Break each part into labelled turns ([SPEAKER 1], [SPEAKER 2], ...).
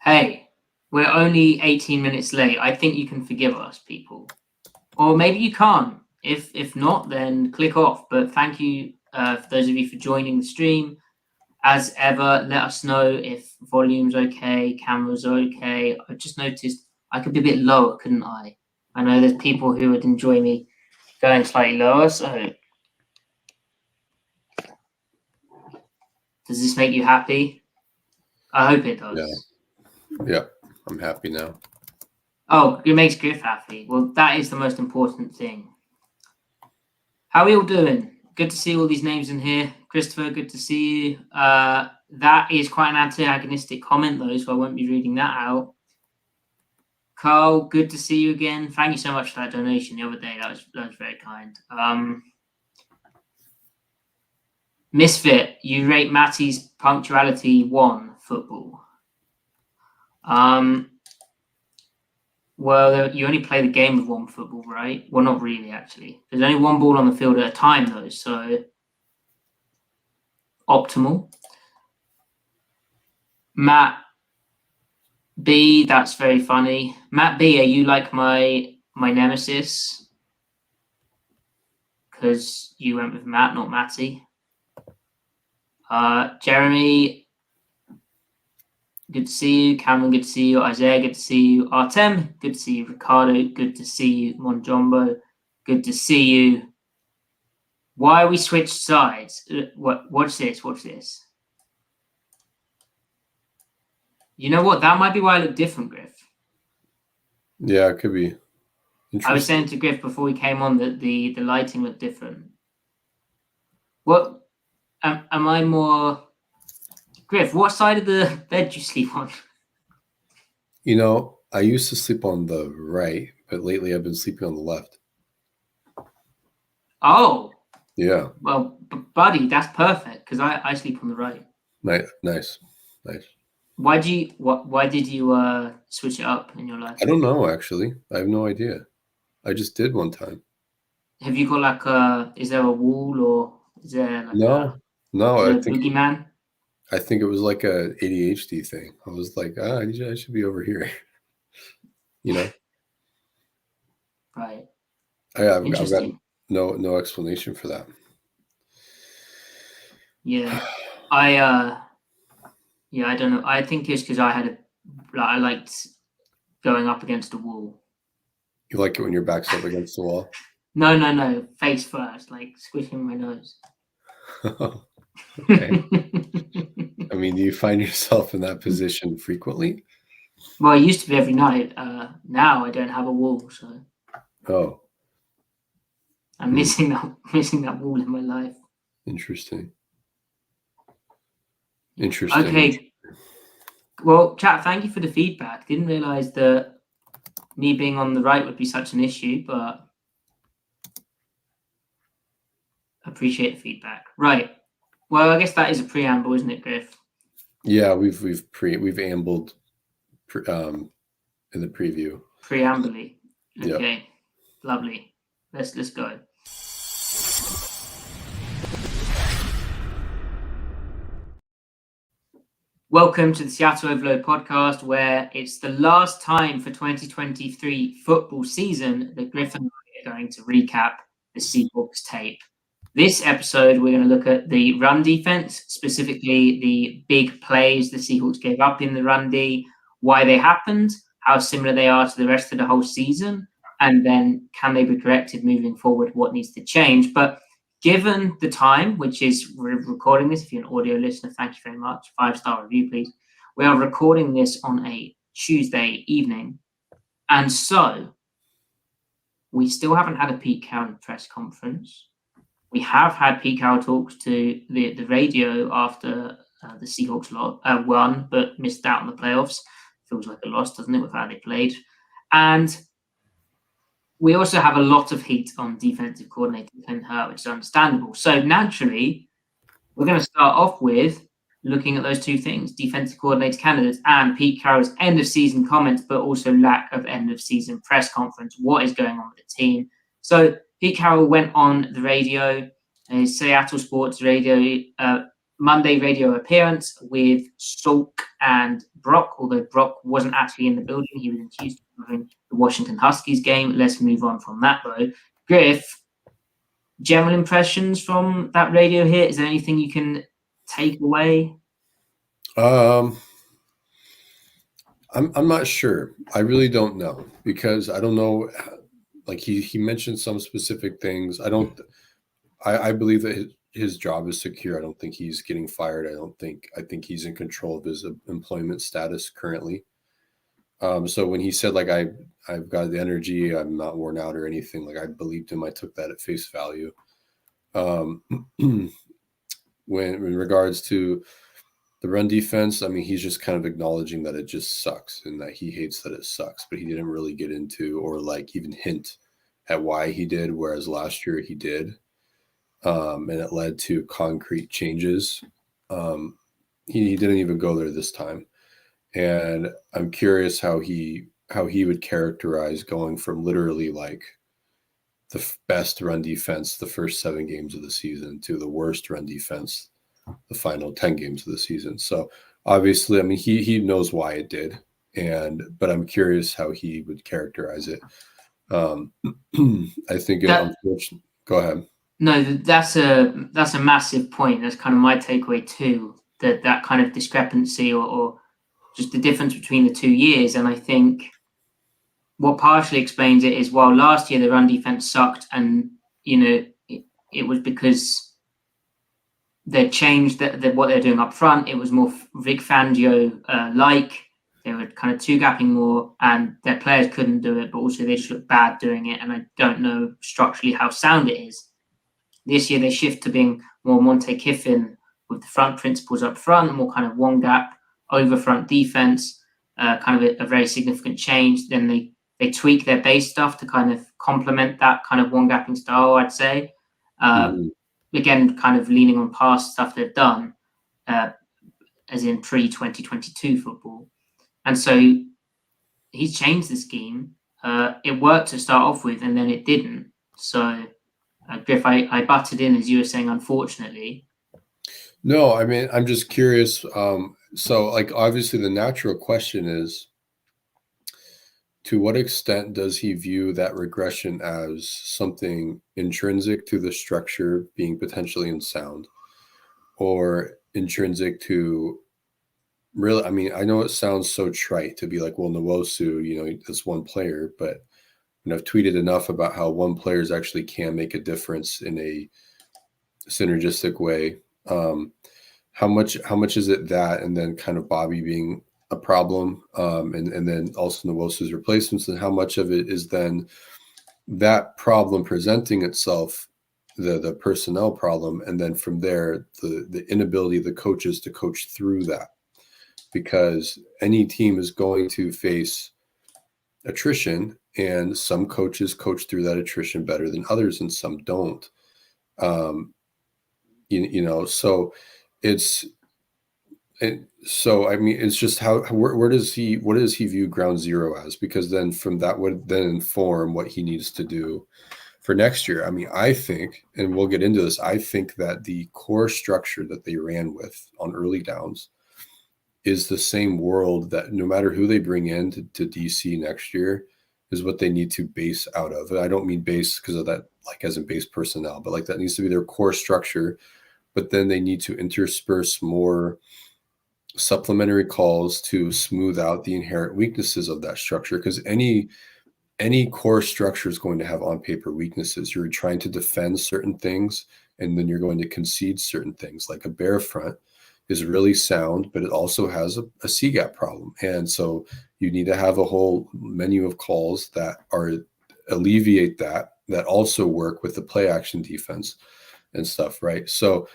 [SPEAKER 1] Hey, we're only 18 minutes late. I think you can forgive us, people. Or maybe you can't. If not, then click off. But thank you for those of you for joining the stream. As ever, let us know if volume's okay, camera's okay. I just noticed I could be a bit lower, couldn't I? I know there's people who would enjoy me going slightly lower, so does this make you happy? I hope it does.
[SPEAKER 2] Yeah, I'm happy now.
[SPEAKER 1] Oh, it makes Griff happy. Well, that is the most important thing. How are we all doing? Good to see all these names in here. Christopher, good to see you. That is quite an antagonistic comment, though, so I won't be reading that out. Carl, good to see you again. Thank you so much for that donation the other day. That was very kind. Misfit, you rate Matty's punctuality 1 football. Well, you only play the game with 1 football, right? Well, not really, actually. There's only 1 ball on the field at a time, though, so optimal. Matt B, that's very funny. Matt B, are you like my nemesis? Because you went with Matt, not Matty. Jeremy, good to see you. Cameron, good to see you. Isaiah, good to see you. Artem, good to see you. Ricardo, good to see you. Monjombo, good to see you. Why we switched sides? Watch this. Watch this. You know what? That might be why I look different, Griff.
[SPEAKER 2] Yeah, it could be.
[SPEAKER 1] I was saying to Griff before we came on that the lighting looked different. What? Am I more... Griff, what side of the bed do you sleep on?
[SPEAKER 2] You know, I used to sleep on the right, but lately I've been sleeping on the left.
[SPEAKER 1] Oh.
[SPEAKER 2] Yeah.
[SPEAKER 1] Well, buddy, that's perfect because I sleep on the right.
[SPEAKER 2] Nice.
[SPEAKER 1] Why did you switch it up in your life?
[SPEAKER 2] I don't know, actually. I have no idea. I just did one time.
[SPEAKER 1] Have you got like is there a wall or is there like
[SPEAKER 2] no,
[SPEAKER 1] I think boogeyman?
[SPEAKER 2] I think it was like a ADHD thing. I was like, I should be over here. You know?
[SPEAKER 1] Right.
[SPEAKER 2] I've got no explanation for that.
[SPEAKER 1] Yeah. I don't know. I think it's because I liked going up against a wall.
[SPEAKER 2] You like it when your back's up against the wall?
[SPEAKER 1] No. Face first, like squishing my nose.
[SPEAKER 2] Okay. I mean, do you find yourself in that position frequently?
[SPEAKER 1] Well, it used to be every night. Now I don't have a wall, so.
[SPEAKER 2] Oh.
[SPEAKER 1] I'm missing that wall in my life.
[SPEAKER 2] Interesting.
[SPEAKER 1] Okay. Well, chat, thank you for the feedback. Didn't realize that me being on the right would be such an issue, but appreciate the feedback. Right. Well, I guess that is a preamble, isn't it, Griff?
[SPEAKER 2] Yeah, we've ambled in the preview.
[SPEAKER 1] Preambly. Okay.
[SPEAKER 2] Yep.
[SPEAKER 1] Lovely. Let's go. Welcome to the Seattle Overload podcast, where it's the last time for 2023 football season that Griff and I are going to recap the Seahawks tape. This episode, we're going to look at the run defense, specifically the big plays the Seahawks gave up in the run D, why they happened, how similar they are to the rest of the whole season, and then can they be corrected moving forward, what needs to change. But given the time, which is we're recording this, if you're an audio listener, thank you very much. 5-star review, please. We are recording this on a Tuesday evening. And so we still haven't had a Pete Carroll press conference. We have had Pete Carroll talk to the radio after the Seahawks won, but missed out on the playoffs. Feels like a loss, doesn't it, with how they played? And we also have a lot of heat on defensive coordinator Ken Hurt, which is understandable. So naturally, we're going to start off with looking at those two things, defensive coordinator candidates and Pete Carroll's end of season comments, but also lack of end of season press conference. What is going on with the team? So Pete Carroll went on the radio, Seattle Sports Radio, Monday radio appearance with Salk and Brock, although Brock wasn't actually in the building. He was in Houston covering the Washington Huskies game. Let's move on from that, though. Griff, general impressions from that radio hit? Is there anything you can take away?
[SPEAKER 2] I'm not sure. I really don't know, because I don't know. Like he mentioned some specific things. I believe that his job is secure. I don't think he's getting fired. I think he's in control of his employment status currently. So when he said, like, I've got the energy, I'm not worn out or anything, like, I believed him. I took that at face value. When in regards to the run defense, I mean, he's just kind of acknowledging that it just sucks and that he hates that it sucks, but he didn't really get into or like even hint at why he did, whereas last year he did. And it led to concrete changes. He didn't even go there this time. And I'm curious how he would characterize going from literally like the best run defense the first 7 games of the season to the worst run defense the final 10 games of the season. So obviously, I mean, he knows why it did, but I'm curious how he would characterize it. I think go ahead.
[SPEAKER 1] No, that's a massive point. That's kind of my takeaway too. That kind of discrepancy or just the difference between the 2 years. And I think what partially explains it is, while last year the run defense sucked, and it was because they changed what they're doing up front. It was more Vic Fangio like. They were kind of two-gapping more, and their players couldn't do it, but also they just looked bad doing it. And I don't know structurally how sound it is. This year they shift to being more Monte Kiffin with the front principles up front, more kind of one gap over front defense, kind of a very significant change. Then they tweak their base stuff to kind of complement that kind of one gapping style, I'd say. Again, kind of leaning on past stuff they've done, as in pre-2022 football. And so he's changed the scheme. It worked to start off with, and then it didn't. So, Griff, I butted in, as you were saying, unfortunately.
[SPEAKER 2] No, I mean, I'm just curious. So, like, obviously the natural question is, to what extent does he view that regression as something intrinsic to the structure being potentially unsound, or intrinsic to really, I mean, I know it sounds so trite to be like, well, Nwosu, that's one player, but I've tweeted enough about how one players actually can make a difference in a synergistic way. How much is it that, and then kind of Bobby being a problem, and then also Nwosu's replacements, and how much of it is then that problem presenting itself, the personnel problem, and then from there the inability of the coaches to coach through that, because any team is going to face attrition, and some coaches coach through that attrition better than others, and some don't. So I mean, it's just where does he view ground zero as? Because then from that would then inform what he needs to do for next year. I mean, I think, and we'll get into this, I think that the core structure that they ran with on early downs is the same world that no matter who they bring in to DC next year is what they need to base out of. And I don't mean base because of that, like as in base personnel, but like that needs to be their core structure. But then they need to intersperse more supplementary calls to smooth out the inherent weaknesses of that structure, because any core structure is going to have on paper weaknesses. You're trying to defend certain things, and then you're going to concede certain things. Like a bear front is really sound, but it also has a C-gap problem. And so you need to have a whole menu of calls that alleviate that also work with the play action defense and stuff, right? So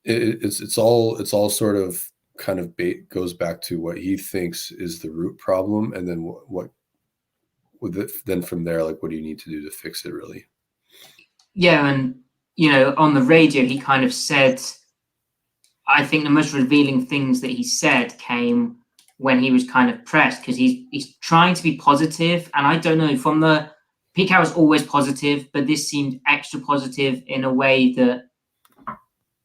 [SPEAKER 2] it's all sort of kind of goes back to what he thinks is the root problem, and then then from there, like, what do you need to do to fix it, really?
[SPEAKER 1] Yeah, and on the radio, he kind of said, I think the most revealing things that he said came when he was kind of pressed, because he's trying to be positive, and I don't know, Pete Carroll's always positive, but this seemed extra positive in a way that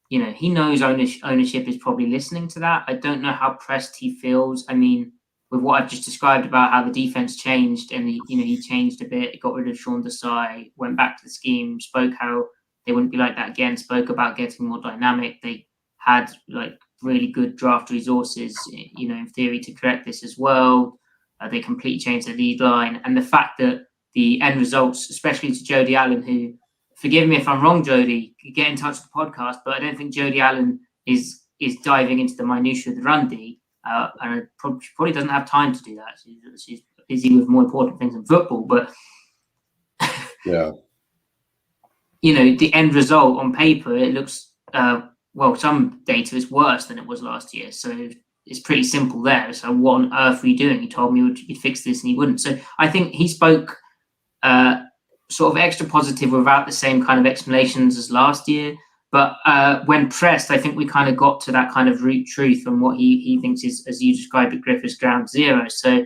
[SPEAKER 1] he knows ownership is probably listening to that. I don't know how pressed he feels. I mean, with what I've just described about how the defense changed, and he changed a bit, got rid of Sean Desai, went back to the scheme, spoke how they wouldn't be like that again, spoke about getting more dynamic. They had like really good draft resources, in theory, to correct this as well. They completely changed the lead line, and the fact that the end results, especially to Jody Allen, who, forgive me if I'm wrong, Jody, get in touch with the podcast, but I don't think Jody Allen is diving into the minutiae of the run D, and probably doesn't have time to do that. She's busy with more important things than football, but
[SPEAKER 2] yeah.
[SPEAKER 1] The end result on paper, it looks, some data is worse than it was last year. So it's pretty simple there. So what on earth were you doing? You told me you'd fix this and you wouldn't. So I think he spoke sort of extra positive without the same kind of explanations as last year. But when pressed, I think we kind of got to that kind of root truth on what he thinks is, as you described it, Griff, as ground zero. So,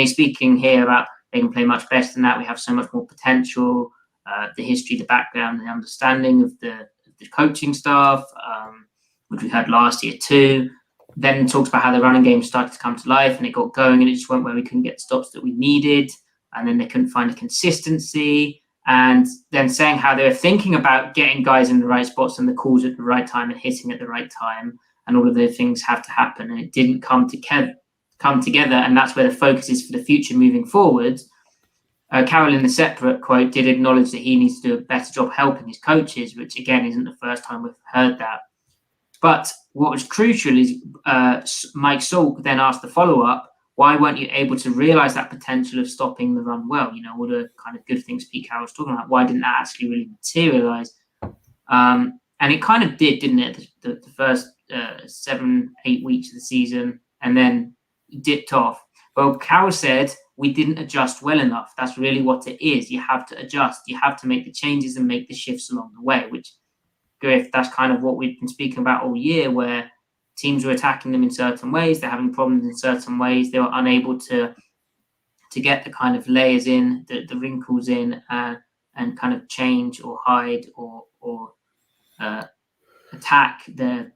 [SPEAKER 1] speaking here about they can play much better than that. We have so much more potential. The history, the background, the understanding of the coaching staff, which we had last year too. Then talks about how the running game started to come to life and it got going and it just went where we couldn't get the stops that we needed. And then they couldn't find a consistency. And then saying how they were thinking about getting guys in the right spots and the calls at the right time and hitting at the right time. And all of those things have to happen. And it didn't come together. And that's where the focus is for the future moving forward. Carroll, in the separate quote, did acknowledge that he needs to do a better job helping his coaches, which again isn't the first time we've heard that. But what was crucial is Mike Salk then asked the follow-up, why weren't you able to realise that potential of stopping the run well? All the kind of good things Pete Carroll was talking about. Why didn't that actually really materialise? And it kind of did, didn't it? The first 7-8 weeks of the season, and then dipped off. Well, Carroll said we didn't adjust well enough. That's really what it is. You have to adjust. You have to make the changes and make the shifts along the way, which, Griff, that's kind of what we've been speaking about all year, where teams were attacking them in certain ways. They're having problems in certain ways. They were unable to get the kind of layers in, the wrinkles in, and kind of change or hide or attack their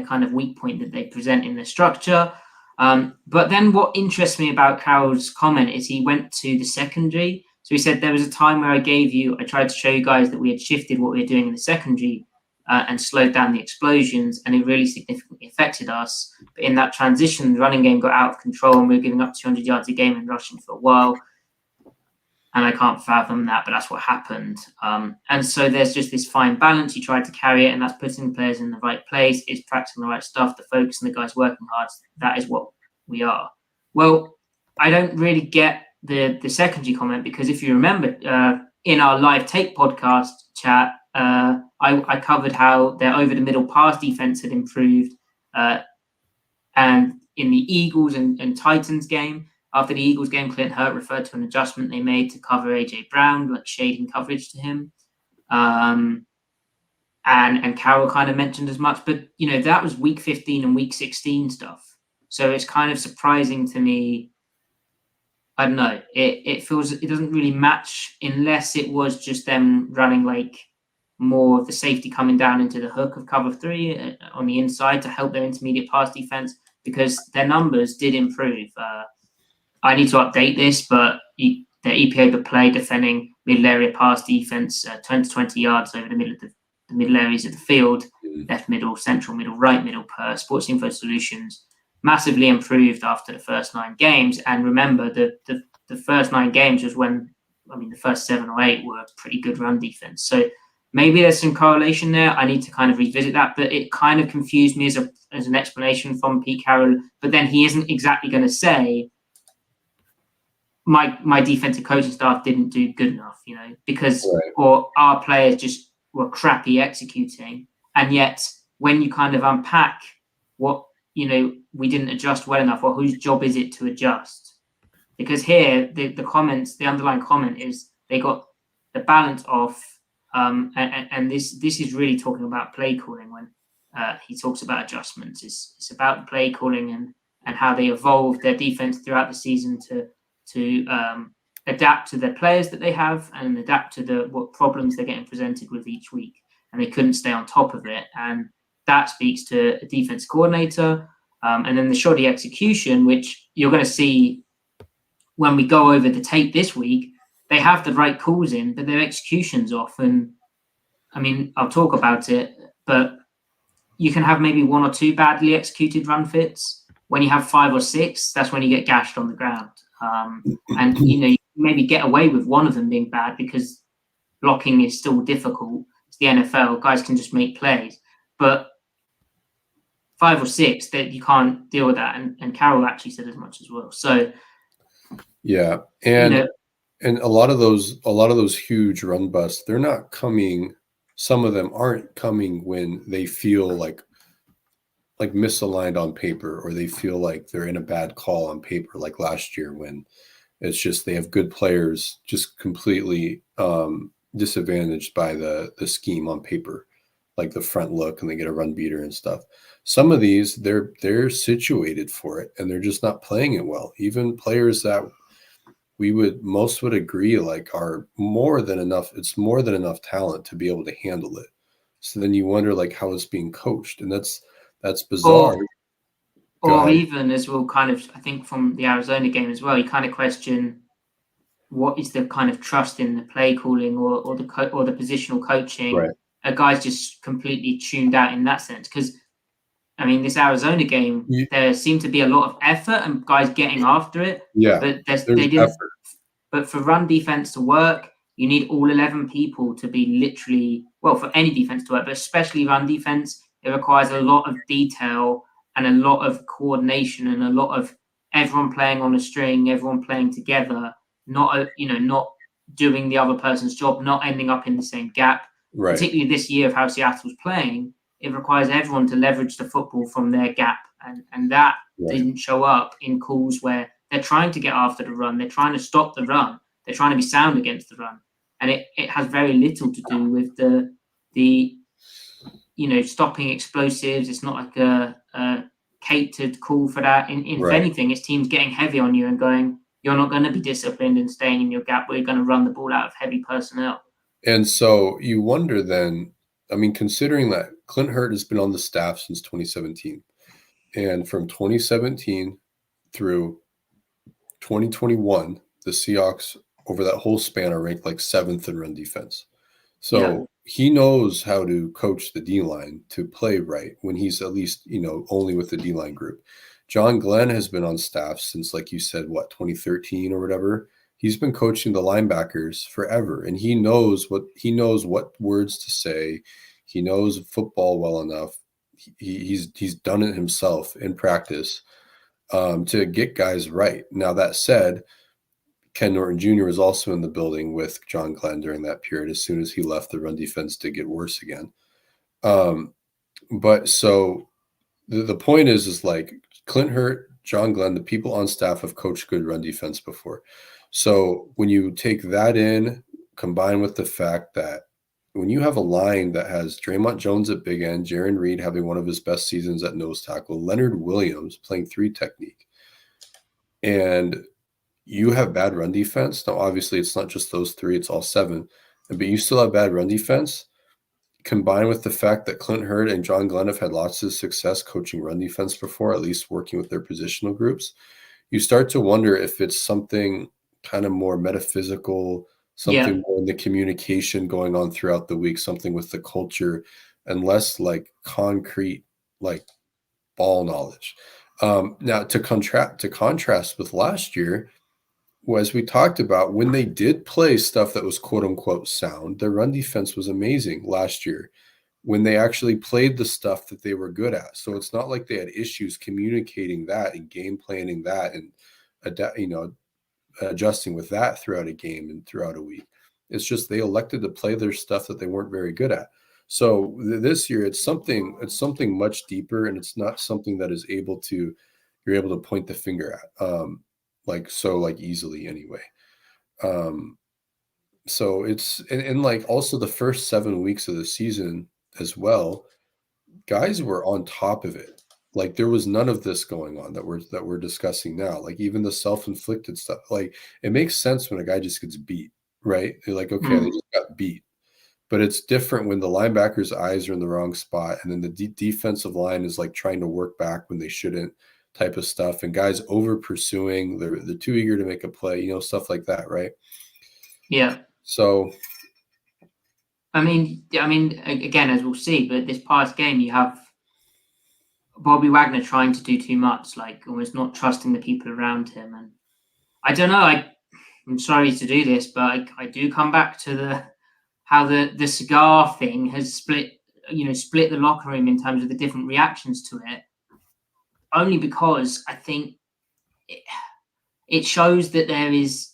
[SPEAKER 1] kind of weak point that they present in their structure. But then what interests me about Carroll's comment is he went to the secondary. So he said, there was a time where I tried to show you guys that we had shifted what we were doing in the secondary and slowed down the explosions, and it really significantly affected us. But in that transition, the running game got out of control and we were giving up 200 yards a game and rushing for a while. And I can't fathom that, but that's what happened. And so there's just this fine balance. You try to carry it, and that's putting players in the right place. It's practicing the right stuff, the focus, and the guys working hard. That is what we are. Well, I don't really get the secondary comment, because if you remember, in our live tape podcast chat, I covered how their over-the-middle pass defense had improved. And in the Eagles and Titans game, after the Eagles game, Clint Hurt referred to an adjustment they made to cover A.J. Brown, like shading coverage to him. And Carroll kind of mentioned as much. But, that was week 15 and week 16 stuff. So it's kind of surprising to me. I don't know. It feels it doesn't really match, unless it was just them running like more of the safety coming down into the hook of cover 3 on the inside to help their intermediate pass defense, because their numbers did improve. I need to update this, but the EPA per play defending middle area pass defense, 20 yards over the middle areas of the field, left middle, central middle, right middle per Sports Info Solutions, massively improved after the first 9 games. And remember, the first 9 games was when, the first 7 or 8 were pretty good run defense. So maybe there's some correlation there. I need to kind of revisit that, but it kind of confused me as an explanation from Pete Carroll. But then he isn't exactly going to say, my defensive coaching staff didn't do good enough, because or our players just were crappy executing. And yet, when you kind of unpack what, we didn't adjust well enough, or whose job is it to adjust? Because here, the comments, the underlying comment is they got the balance off, and this is really talking about play calling when he talks about adjustments. It's about the play calling and how they evolved their defense throughout the season to adapt to the players that they have and adapt to what problems they're getting presented with each week. And they couldn't stay on top of it. And that speaks to a defense coordinator. And then the shoddy execution, which you're going to see when we go over the tape this week, they have the right calls in, but their execution's off. And I mean, I'll talk about it, but you can have maybe 1 or 2 badly executed run fits. When you have 5 or 6, that's when you get gashed on the ground. And you maybe get away with one of them being bad because blocking is still difficult. It's the NFL; guys can just make plays, but 5 or 6 that you can't deal with that. And Carroll actually said as much as well. So
[SPEAKER 2] yeah, and a lot of those huge run busts, they're not coming. Some of them aren't coming when they feel like misaligned on paper, or they feel like they're in a bad call on paper, like last year when it's just they have good players just completely disadvantaged by the scheme on paper, like the front look, and they get a run beater and stuff. Some of these they're situated for it and they're just not playing it well. Even players that most would agree like are more than enough. It's more than enough talent to be able to handle it. So then you wonder like how it's being coached, and that's bizarre.
[SPEAKER 1] Or even as well, kind of, I think from the Arizona game as well, you kind of question what is the kind of trust in the play calling or the positional coaching.
[SPEAKER 2] Right.
[SPEAKER 1] A guy's just completely tuned out in that sense. Because I mean, this Arizona game, there seemed to be a lot of effort and guys getting after it.
[SPEAKER 2] Yeah,
[SPEAKER 1] but they didn't. Effort. But for run defense to work, you need all 11 people to be literally, well, for any defense to work, but especially run defense, it requires a lot of detail and a lot of coordination and a lot of everyone playing on a string, everyone playing together, not doing the other person's job, not ending up in the same gap.
[SPEAKER 2] Right.
[SPEAKER 1] Particularly this year of how Seattle's playing, it requires everyone to leverage the football from their gap. And that didn't show up in calls where they're trying to get after the run. They're trying to stop the run. They're trying to be sound against the run. And it has very little to do with the stopping explosives. It's not like a catered call for that. If anything, it's teams getting heavy on you and going, you're not going to be disciplined and staying in your gap where you're going to run the ball out of heavy personnel.
[SPEAKER 2] And so you wonder then, I mean, considering that Clint Hurt has been on the staff since 2017, and from 2017 through 2021, the Seahawks over that whole span are ranked like 7th in run defense. So he knows how to coach the D-line to play right when he's at least, only with the D-line group. John Glenn has been on staff since, like you said, 2013 or whatever. He's been coaching the linebackers forever, and he knows what words to say. He knows football well enough. He's done it himself in practice to get guys right. Now, that said, Ken Norton Jr. was also in the building with John Glenn during that period. As soon as he left, the run defense did get worse again. But so the point is like Clint Hurt, John Glenn, the people on staff have coached good run defense before. So when you take that in, combined with the fact that when you have a line that has Draymond Jones at big end, Jaron Reed having one of his best seasons at nose tackle, Leonard Williams playing 3 technique, and you have bad run defense. Now, obviously, it's not just those 3, it's all 7, but you still have bad run defense, combined with the fact that Clint Hurt and John Glenn have had lots of success coaching run defense before, at least working with their positional groups. You start to wonder if it's something kind of more metaphysical, something more in the communication going on throughout the week, something with the culture, and less like concrete, like ball knowledge. Now, to contrast with last year, as we talked about, when they did play stuff that was quote unquote sound, their run defense was amazing last year when they actually played the stuff that they were good at. So it's not like they had issues communicating that and game planning that and adjusting with that throughout a game and throughout a week. It's just they elected to play their stuff that they weren't very good at. So this year it's something much deeper, and it's not something that you're able to point the finger at easily anyway. So it's and like also the first 7 weeks of the season as well, guys were on top of it. Like there was none of this going on that we're discussing now. Like even the self-inflicted stuff. Like it makes sense when a guy just gets beat, right? They're like, okay, they just got beat. But it's different when the linebacker's eyes are in the wrong spot, and then the defensive line is like trying to work back when they shouldn't, type of stuff, and guys over pursuing, they're too eager to make a play, stuff like that, right?
[SPEAKER 1] Yeah.
[SPEAKER 2] So
[SPEAKER 1] I mean, again, as we'll see, but this past game, you have Bobby Wagner trying to do too much, like almost not trusting the people around him. And I don't know, I'm sorry to do this, but I do come back to how the cigar thing has split the locker room in terms of the different reactions to it. Only because I think it shows that there is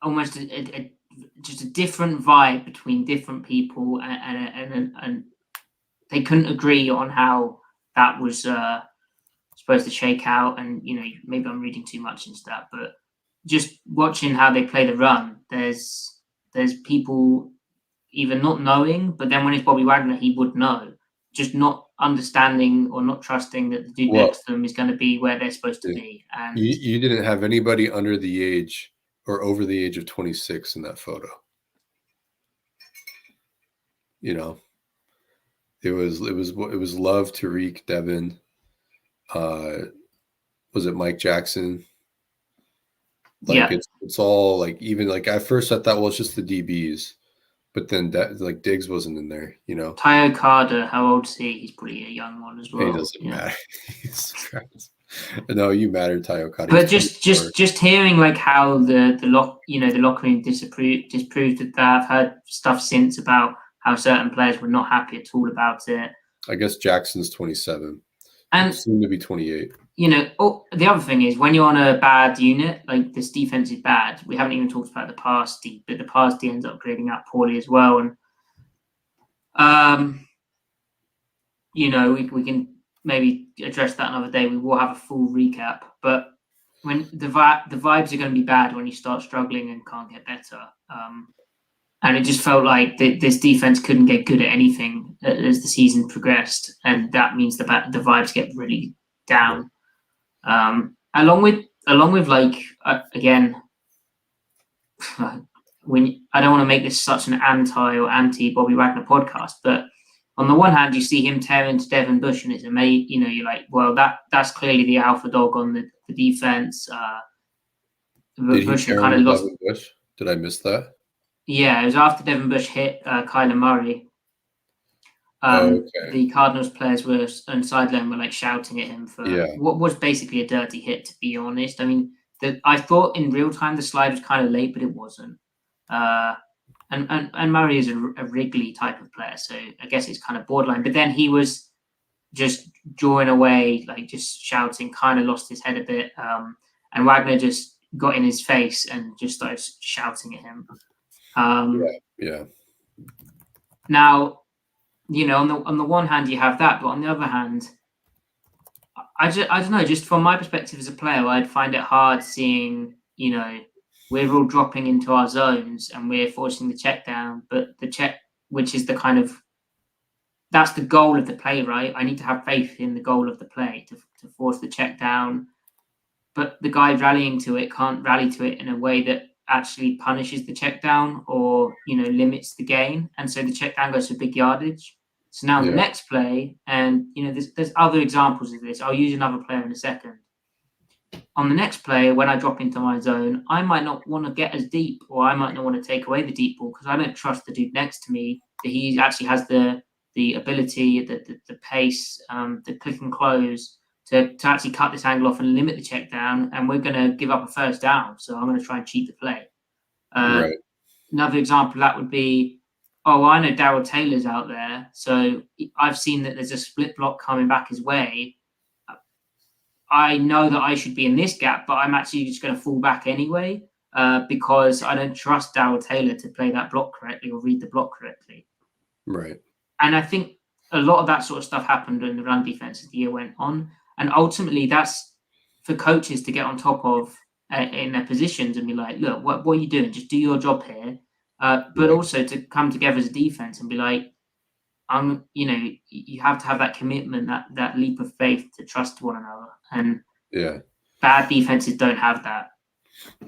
[SPEAKER 1] almost just a different vibe between different people, and they couldn't agree on how that was supposed to shake out. And maybe I'm reading too much into that, but just watching how they play the run, there's people either not knowing, but then when it's Bobby Wagner, he would know, just not understanding or not trusting that the dude next to them is going to be where they're supposed to be. And
[SPEAKER 2] you didn't have anybody under the age or over the age of 26 in that photo. It was Love, Tariq, Devin. Was it Mike Jackson? Like it's all like, even like at first I thought, well, it's just the DBs, but then like Diggs wasn't in there.
[SPEAKER 1] Tyo Carter, how old is he? He's pretty a young one as well.
[SPEAKER 2] He doesn't matter. No, you matter, Tyo Carter.
[SPEAKER 1] But just hearing like how the locker room disproved that. I've heard stuff since about how certain players were not happy at all about it.
[SPEAKER 2] I guess Jackson's 27
[SPEAKER 1] and
[SPEAKER 2] soon to be 28.
[SPEAKER 1] The other thing is, when you're on a bad unit, like this defense is bad. We haven't even talked about the pass D, but the pass D ends up grading out poorly as well. And we can maybe address that another day. We will have a full recap. But when the vibes are going to be bad when you start struggling and can't get better. And it just felt like this defense couldn't get good at anything as the season progressed, and that means the vibes get really down. Along with like again, when I don't want to make this such an anti Bobby Wagner podcast, but on the one hand, you see him tear into Devin Bush, and it's amazing. You're like, well, that's clearly the alpha dog on the defense.
[SPEAKER 2] Did Bush he kind of lost. Bush? Did I miss that?
[SPEAKER 1] Yeah, it was after Devin Bush hit Kyler Murray. The Cardinals players were on sideline were like shouting at him for what was basically a dirty hit, to be honest. I mean, I thought in real time the slide was kind of late, but it wasn't. And Murray is a Wrigley type of player, so I guess it's kind of borderline. But then he was just drawing away, like just shouting, kind of lost his head a bit. And Wagner just got in his face and just started shouting at him. Now, on the one hand you have that, but on the other hand, I don't know. Just from my perspective as a player, I'd find it hard seeing we're all dropping into our zones and we're forcing the check down, but the check, which is that's the goal of the play, right? I need to have faith in the goal of the play to force the check down, but the guy rallying to it can't rally to it in a way that actually punishes the check down or limits the gain, and so the check down goes for big yardage. So now the next play, and there's other examples of this. I'll use another player in a second. On the next play, when I drop into my zone, I might not want to get as deep, or I might not want to take away the deep ball because I don't trust the dude next to me that he actually has the ability, the pace, the click and close to actually cut this angle off and limit the check down, and we're going to give up a first down. So I'm going to try and cheat the play.
[SPEAKER 2] Right.
[SPEAKER 1] Another example of that would be, I know Darrell Taylor's out there, so I've seen that there's a split block coming back his way. I know that I should be in this gap, but I'm actually just going to fall back anyway because I don't trust Darrell Taylor to play that block correctly or read the block correctly.
[SPEAKER 2] Right.
[SPEAKER 1] And I think a lot of that sort of stuff happened in the run defense as the year went on. And ultimately, that's for coaches to get on top of in their positions and be like, look, what are you doing? Just do your job here. But also to come together as a defense and be like, you have to have that commitment, that leap of faith to trust one another. And bad defenses don't have that.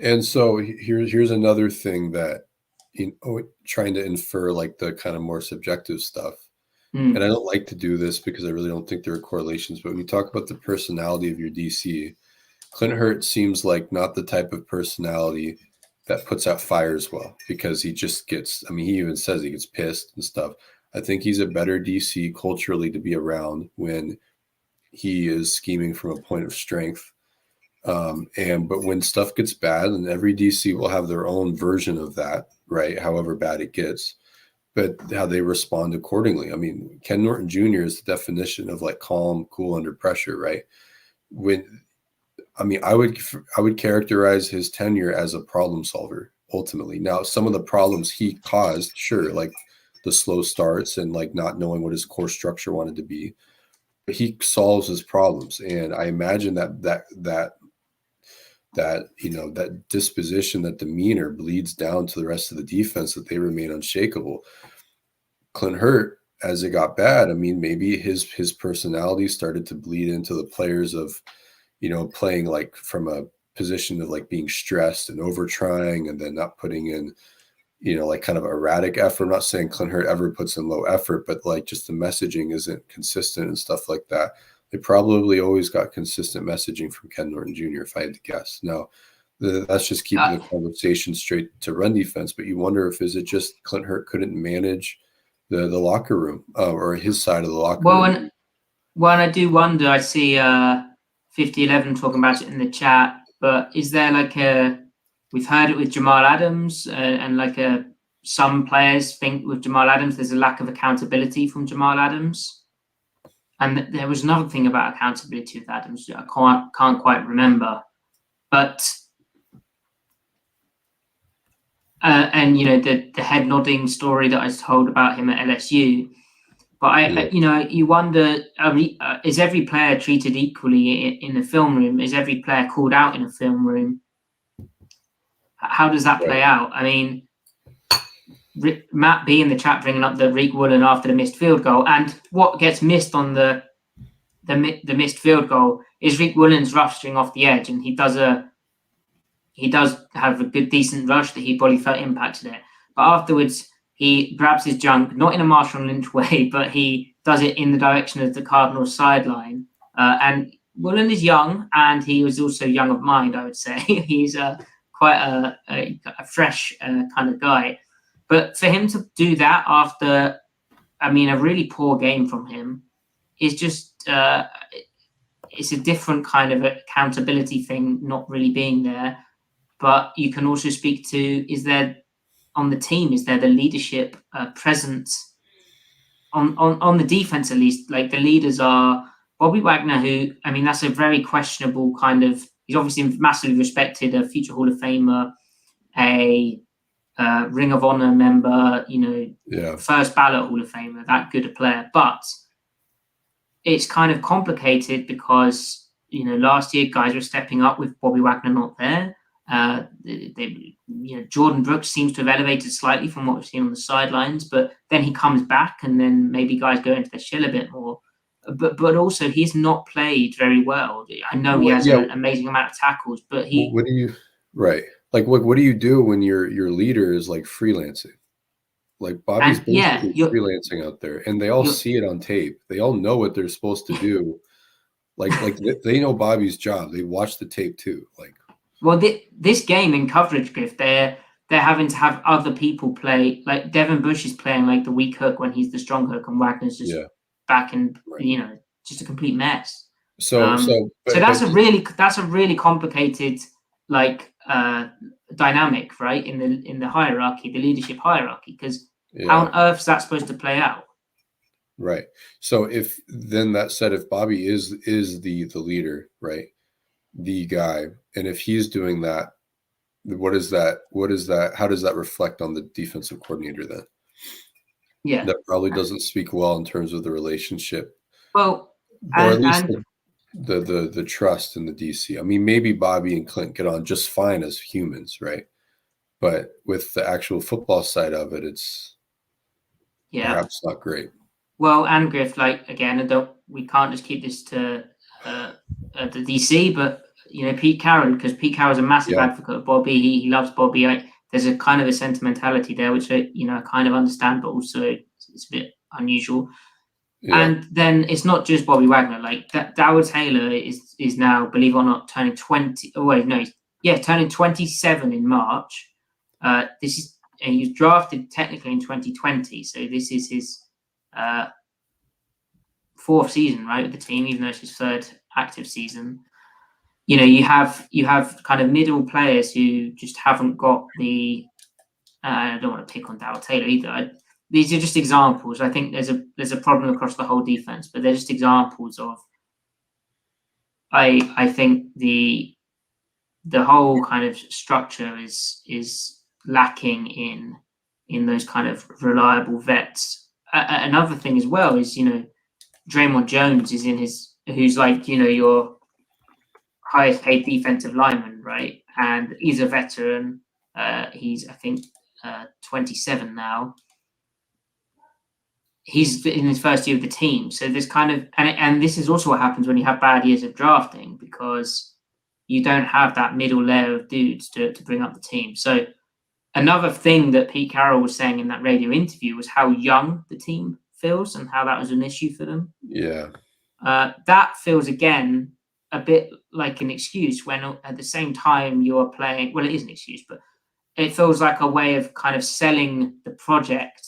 [SPEAKER 2] And so here's another thing that trying to infer like the kind of more subjective stuff.
[SPEAKER 1] Mm.
[SPEAKER 2] And I don't like to do this because I really don't think there are correlations. But when you talk about the personality of your DC, Clint Hurt seems like not the type of personality that puts out fires well, because he just gets, I mean, he even says he gets pissed and stuff. I think he's a better DC culturally to be around when he is scheming from a point of strength. But when stuff gets bad, and every DC will have their own version of that, right? However bad it gets, but how they respond accordingly. I mean, Ken Norton Jr. is the definition of like calm, cool under pressure, right? I would characterize his tenure as a problem solver ultimately. Now, some of the problems he caused, sure, like the slow starts and like not knowing what his core structure wanted to be, but he solves his problems. And I imagine that disposition, that demeanor bleeds down to the rest of the defense, that they remain unshakable. Clint Hurt, as it got bad, I mean, maybe his personality started to bleed into the players of, playing like from a position of like being stressed and over trying and then not putting in, like kind of erratic effort. I'm not saying Clint Hurt ever puts in low effort, but like just the messaging isn't consistent and stuff like that. They probably always got consistent messaging from Ken Norton Jr., if I had to guess. Now, that's just keeping the conversation straight to run defense, but you wonder if is it just Clint Hurt couldn't manage the locker room or his side of the locker room.
[SPEAKER 1] Well, I do wonder, I see 5011 talking about it in the chat, but is there like we've heard it with Jamal Adams and like some players think with Jamal Adams there's a lack of accountability from Jamal Adams. And there was another thing about accountability with Adams I can't quite remember. But and the head nodding story that I told about him at LSU. But you wonder, is every player treated equally in the film room? Is every player called out in a film room? How does that play out? I mean, Matt B in the chat bringing up the Rick Woolen after the missed field goal, and what gets missed on the missed field goal is Rick Woolen's rushing off the edge, and he does have a good decent rush that he probably felt impacted it, but afterwards he grabs his junk, not in a Marshawn Lynch way, but he does it in the direction of the Cardinals sideline. And Woolen is young, and he was also young of mind, I would say. He's quite a fresh kind of guy. But for him to do that after, a really poor game from him is just, it's a different kind of accountability thing, not really being there. But you can also speak to, is there on the team, is there the leadership presence on the defense, at least? Like the leaders are Bobby Wagner, who, that's a very questionable kind of, he's obviously massively respected, a future Hall of Famer, a Ring of Honor member, first ballot Hall of Famer, that good a player. But it's kind of complicated because, last year guys were stepping up with Bobby Wagner not there. Jordan Brooks seems to have elevated slightly from what we've seen on the sidelines, but then he comes back and then maybe guys go into their shell a bit more. But also he's not played very well. I know he has an amazing amount of tackles, but
[SPEAKER 2] what do you what do you do when your leader is like freelancing? Like Bobby's basically freelancing out there, and they all see it on tape. They all know what they're supposed to do. Like they know Bobby's job. They watch the tape too.
[SPEAKER 1] Well, this game in coverage, Griff, they're having to have other people play. Like Devin Bush is playing like the weak hook when he's the strong hook, and Wagner's just back and just a complete mess. So that's a really complicated dynamic, right? In the hierarchy, the leadership hierarchy, because how on earth is that supposed to play out?
[SPEAKER 2] Right. So if Bobby is the leader, right? The guy, and if he's doing that, what is that? How does that reflect on the defensive coordinator then?
[SPEAKER 1] Yeah,
[SPEAKER 2] that probably doesn't speak well in terms of the relationship.
[SPEAKER 1] Well,
[SPEAKER 2] or at least the trust in the DC. Maybe Bobby and Clint get on just fine as humans, right? But with the actual football side of it, it's perhaps not great.
[SPEAKER 1] Well, and Griff, we can't just keep this to the DC, but Pete Carroll, because Pete Carroll's a massive advocate of Bobby. He loves Bobby. there's a kind of a sentimentality there, which I kind of understand, but also it's a bit unusual.
[SPEAKER 2] Yeah.
[SPEAKER 1] And then it's not just Bobby Wagner. Like Darrell Taylor is now, believe it or not, turning 20. Oh wait, no, turning 27 in March. He was drafted technically in 2020, so this is his fourth season, right, with the team, even though it's his third active season. You have kind of middle players who just haven't got the. I don't want to pick on Darrell Taylor either. These are just examples. I think there's a problem across the whole defense, but they're just examples of. I think the whole kind of structure is lacking in those kind of reliable vets. Another thing as well is Draymond Jones is who's like your highest paid defensive lineman, right? And he's a veteran. He's I think 27 now. He's in his first year of the team, so there's kind of and this is also what happens when you have bad years of drafting, because you don't have that middle layer of dudes to bring up the team. So another thing that Pete Carroll was saying in that radio interview was how young the team feels and how that was an issue for them.
[SPEAKER 2] Yeah.
[SPEAKER 1] That feels again a bit like an excuse when at the same time you're playing. Well, it is an excuse, but it feels like a way of kind of selling the project,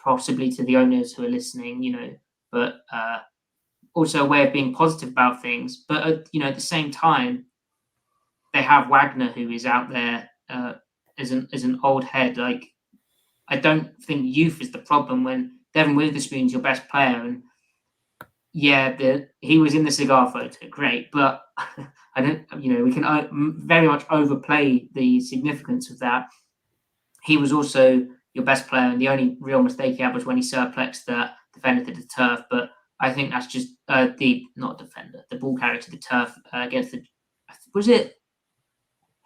[SPEAKER 1] possibly to the owners who are listening, but also a way of being positive about things. But at the same time, they have Wagner, who is out there as an old head. Like, I don't think youth is the problem when Devin Witherspoon's your best player, and he was in the cigar photo, great, but I don't. We can very much overplay the significance of that. He was also your best player, and the only real mistake he had was when he surplexed the defender to the turf. But I think that's just the ball carrier to the turf against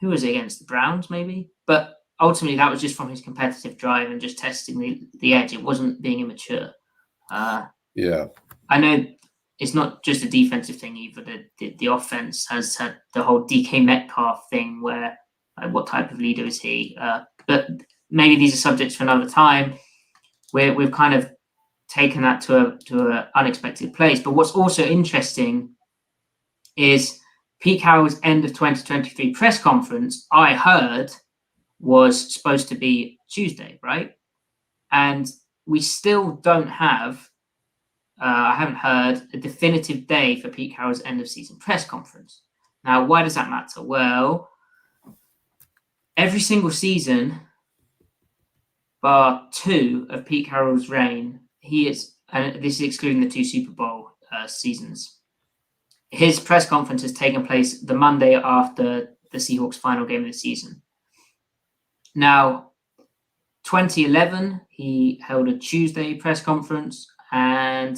[SPEAKER 1] who was it against? The Browns, maybe? But ultimately, that was just from his competitive drive and just testing the edge. It wasn't being immature.
[SPEAKER 2] Yeah.
[SPEAKER 1] I know it's not just a defensive thing either. The offense has had the whole DK Metcalf thing where what type of leader is he? But maybe these are subjects for another time. We've kind of taken that to an unexpected place. But what's also interesting is Pete Carroll's end of 2023 press conference, I heard, was supposed to be Tuesday, right? And we still don't have, I haven't heard a definitive day for Pete Carroll's end of season press conference. Now, why does that matter? Well, every single season, bar 2 of Pete Carroll's reign, and this is excluding the 2 Super Bowl seasons, his press conference has taken place the Monday after the Seahawks' final game of the season. Now, 2011, he held a Tuesday press conference, and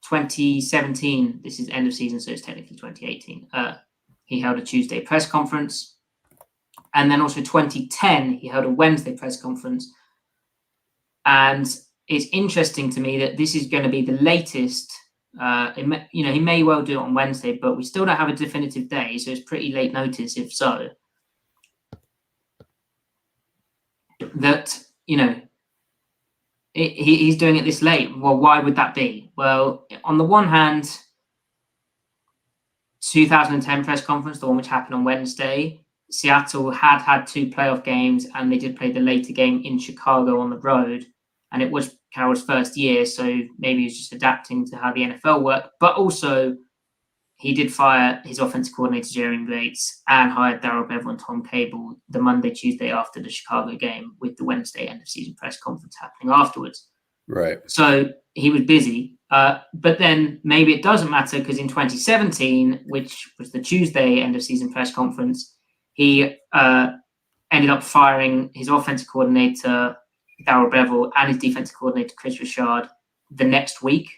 [SPEAKER 1] 2017, this is end of season, so it's technically 2018, he held a Tuesday press conference. And then also 2010, he held a Wednesday press conference. And it's interesting to me that this is going to be the latest. He may well do it on Wednesday, but we still don't have a definitive day, so it's pretty late notice if so. That, he's doing it this late. Well, why would that be? Well, on the one hand, 2010 press conference, the one which happened on Wednesday, Seattle had 2 playoff games, and they did play the later game in Chicago on the road. And it was Carroll's first year, so maybe he's just adapting to how the NFL worked. But also, he did fire his offensive coordinator, Jerry Bates, and hired Darrell Bevel and Tom Cable the Monday, Tuesday after the Chicago game, with the Wednesday end-of-season press conference happening afterwards.
[SPEAKER 2] Right.
[SPEAKER 1] So he was busy. But then maybe it doesn't matter, because in 2017, which was the Tuesday end-of-season press conference, he ended up firing his offensive coordinator, Darrell Bevel, and his defensive coordinator, Chris Richard, the next week.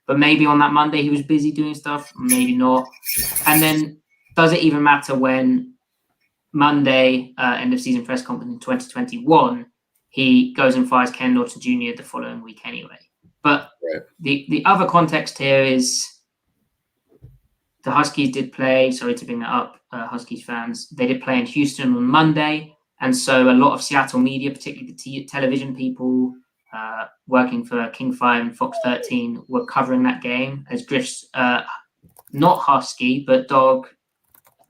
[SPEAKER 1] But maybe on that Monday he was busy doing stuff, maybe not. And then does it even matter when Monday, end of season press conference in 2021, he goes and fires Ken Norton Jr. the following week anyway? But
[SPEAKER 2] right.
[SPEAKER 1] The other context here is the Huskies did play, sorry to bring that up, Huskies fans, they did play in Houston on Monday. And so a lot of Seattle media, particularly the television people working for King 5 and Fox 13, were covering that game as Griff's not husky, but dog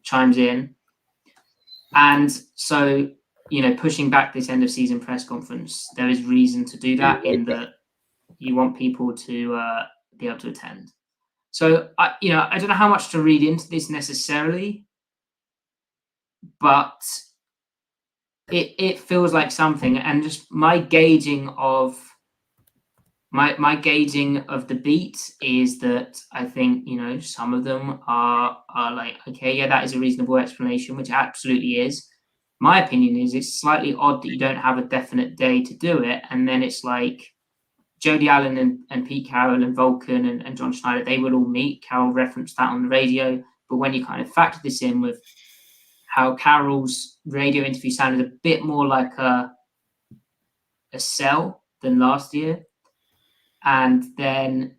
[SPEAKER 1] chimes in. And so, pushing back this end of season press conference, there is reason to do that in that you want people to be able to attend. So, I don't know how much to read into this necessarily, but it feels like something. And just my gauging of the beat is that I think, some of them are like, okay, yeah, that is a reasonable explanation, which absolutely is. My opinion is it's slightly odd that you don't have a definite day to do it. And then it's like Jody Allen and Pete Carroll and Vulcan and John Schneider, they will all meet. Carroll referenced that on the radio. But when you kind of factor this in with how Carroll's radio interview sounded a bit more like a sell than last year, and then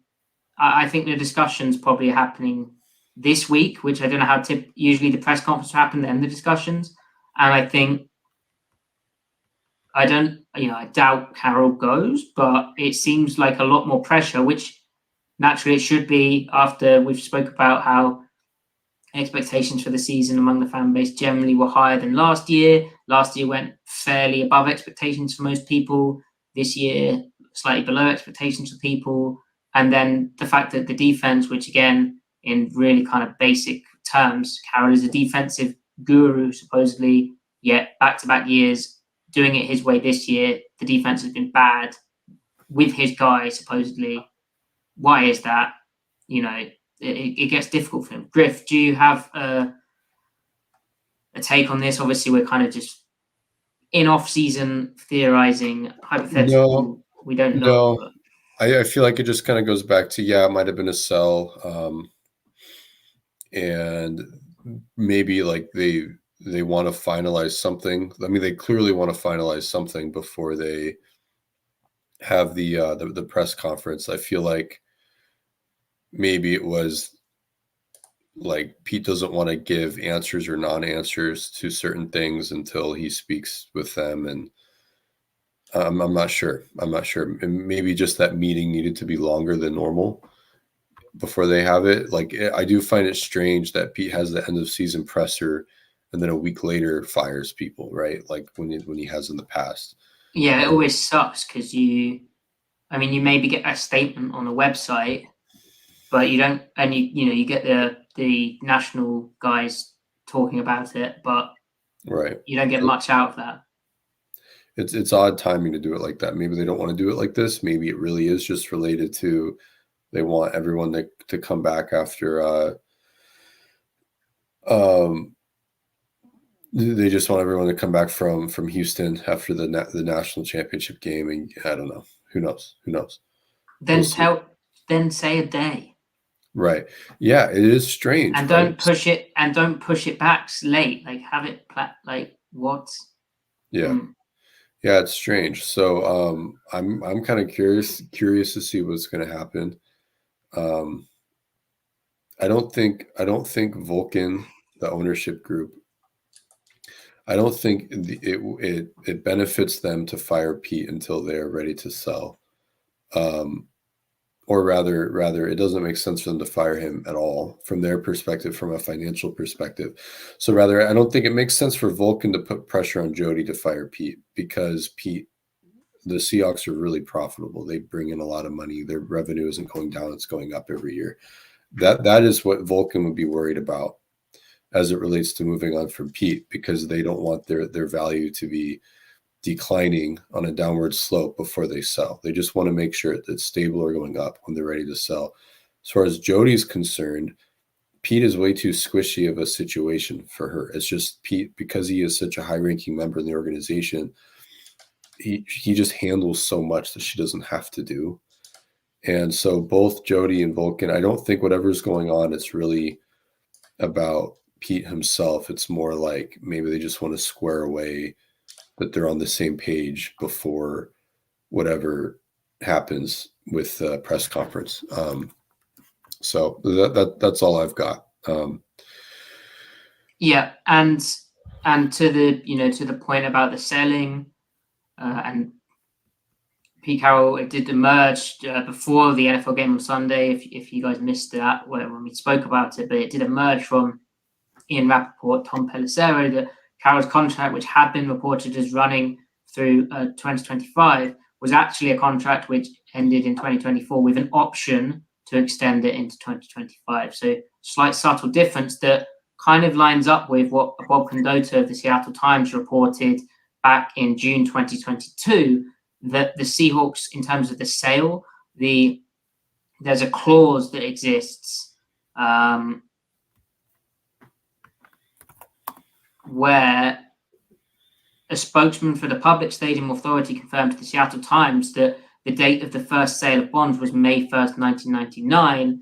[SPEAKER 1] I think the discussions probably are happening this week, which I don't know how usually the press conference happen, then the discussions. And I think I doubt Carroll goes, but it seems like a lot more pressure, which naturally it should be after we've spoke about how expectations for the season among the fan base generally were higher than last year. Last year went fairly above expectations for most people. This year, slightly below expectations for people. And then the fact that the defense, which again, in really kind of basic terms, Carroll is a defensive guru, supposedly, yet back-to-back years, doing it his way this year, the defense has been bad with his guy, supposedly. Why is that? It gets difficult for him. Griff, do you have a take on this? Obviously, we're kind of just in off-season theorizing, hypothetical.
[SPEAKER 2] No,
[SPEAKER 1] we don't know.
[SPEAKER 2] No, I feel like it just kind of goes back to, it might have been a sell. And maybe like they want to finalize something. I mean, they clearly want to finalize something before they have the press conference. I feel like maybe it was like Pete doesn't want to give answers or non-answers to certain things until he speaks with them. And I'm not sure. And maybe just that meeting needed to be longer than normal before they have it. Like, I do find it strange that Pete has the end of season presser and then a week later fires people, right? Like when he has in the past.
[SPEAKER 1] Yeah, it always sucks because you maybe get a statement on a website, but you don't, and you get the national guys talking about it, but
[SPEAKER 2] right,
[SPEAKER 1] you don't get much out of that.
[SPEAKER 2] It's odd timing to do it like that. Maybe they don't want to do it like this. Maybe it really is just related to they want everyone to come back after they just want everyone to come back from Houston after the national championship game. And I don't know. Who knows?
[SPEAKER 1] Then then say a day.
[SPEAKER 2] Right. Yeah, it is strange.
[SPEAKER 1] And don't push it back late. Like have it like what?
[SPEAKER 2] Yeah. Yeah, it's strange. So I'm kind of curious to see what's going to happen. I don't think Vulcan, the ownership group, I don't think it benefits them to fire Pete until they're ready to sell. Or rather, it doesn't make sense for them to fire him at all from their perspective, from a financial perspective. So rather, I don't think it makes sense for Vulcan to put pressure on Jody to fire Pete because the Seahawks are really profitable. They bring in a lot of money. Their revenue isn't going down; it's going up every year. That is what Vulcan would be worried about as it relates to moving on from Pete, because they don't want their value to be declining on a downward slope before they sell. They just want to make sure it's stable or going up when they're ready to sell. As far as Jody's concerned, Pete is way too squishy of a situation for her. It's just Pete, because he is such a high-ranking member in the organization, he just handles so much that she doesn't have to do. And so both Jody and Vulcan, I don't think whatever's going on, it's really about Pete himself. It's more like maybe they just want to square away that they're on the same page before whatever happens with the press conference. So that's all I've got.
[SPEAKER 1] Yeah, and And to the point about the selling, and Pete Carroll, it did emerge before the NFL game on Sunday. If you guys missed that when we spoke about it, but it did emerge from Ian Rappaport, Tom Pelissero, that Carroll's contract, which had been reported as running through 2025, was actually a contract which ended in 2024 with an option to extend it into 2025. So slight subtle difference that kind of lines up with what Bob Condotta of the Seattle Times reported back in June 2022, that the Seahawks, in terms of the sale, there's a clause that exists where a spokesman for the Public Stadium Authority confirmed to the Seattle Times that the date of the first sale of bonds was May 1st, 1999.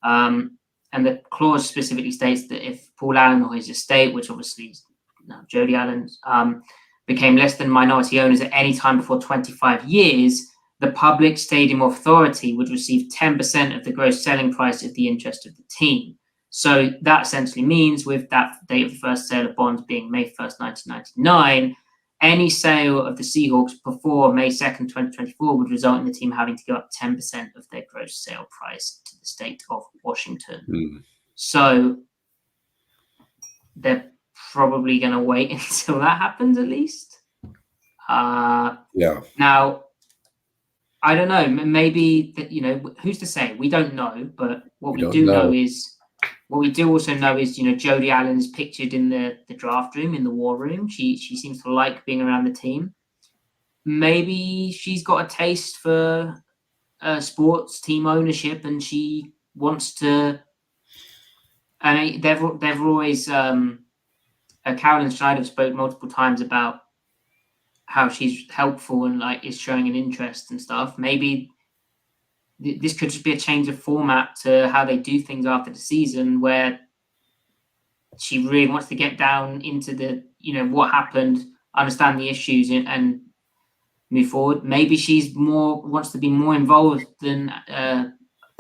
[SPEAKER 1] And the clause specifically states that if Paul Allen or his estate, which obviously is now Jody Allen's, became less than minority owners at any time before 25 years, the Public Stadium Authority would receive 10% of the gross selling price of the interest of the team. So that essentially means, with that date of the first sale of bonds being May 1st, 1999, any sale of the Seahawks before May 2nd, 2024 would result in the team having to give up 10% of their gross sale price to the state of Washington. So they're probably going to wait until that happens, at least.
[SPEAKER 2] Yeah.
[SPEAKER 1] Now, I don't know. Maybe who's to say? We don't know. But what we do know is, what we do also know is, Jody Allen's pictured in the draft room, in the war room. She seems to like being around the team. Maybe she's got a taste for sports team ownership, and she wants to. And they've always. Carolyn Schneider spoke multiple times about how she's helpful and is showing an interest and stuff. Maybe this could just be a change of format to how they do things after the season, where she really wants to get down into the, what happened, understand the issues, and move forward. Maybe she's wants to be more involved than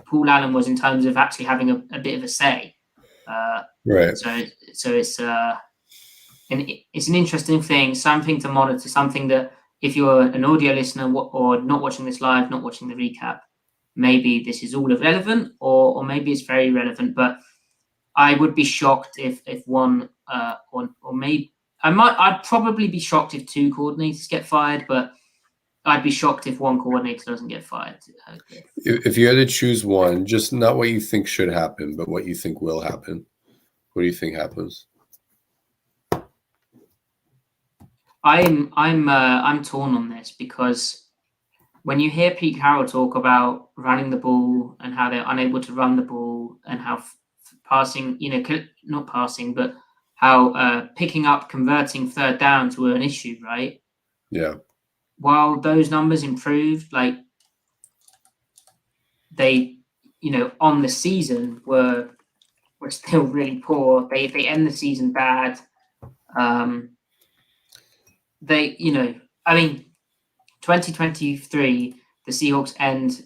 [SPEAKER 1] Paul Allen was in terms of actually having a bit of a say.
[SPEAKER 2] Right.
[SPEAKER 1] So it's an interesting thing, something to monitor, something that if you're an audio listener or not watching this live, not watching the recap, maybe this is all irrelevant, or maybe it's very relevant. But I would be shocked if one or maybe I'd probably be shocked if two coordinators get fired, but I'd be shocked if one coordinator doesn't get fired.
[SPEAKER 2] If you had to choose one, just not what you think should happen, but what you think will happen, what do you think happens?
[SPEAKER 1] I'm torn on this, because when you hear Pete Carroll talk about running the ball and how they're unable to run the ball, and how passing, not passing, but how picking up, converting third downs were an issue, right?
[SPEAKER 2] Yeah.
[SPEAKER 1] While those numbers improved, they, on the season were still really poor. They end the season bad. They, 2023, the Seahawks end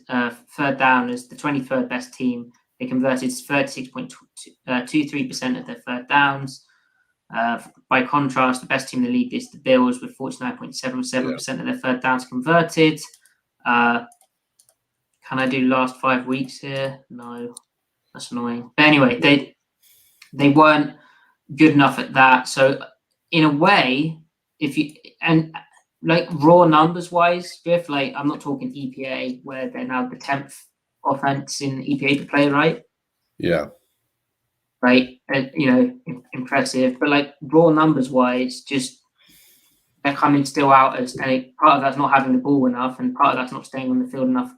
[SPEAKER 1] third down as the 23rd best team. They converted 36.23% of their third downs. By contrast, the best team in the league is the Bills, with 49.77% of their third downs converted. Can I do last 5 weeks here? No, that's annoying. But anyway, they weren't good enough at that. So in a way, raw numbers wise, Griff, I'm not talking EPA, where they're now the 10th offense in EPA to play, right?
[SPEAKER 2] Yeah.
[SPEAKER 1] Right. Impressive. But raw numbers wise, just they're coming still out as, and part of that's not having the ball enough, and part of that's not staying on the field enough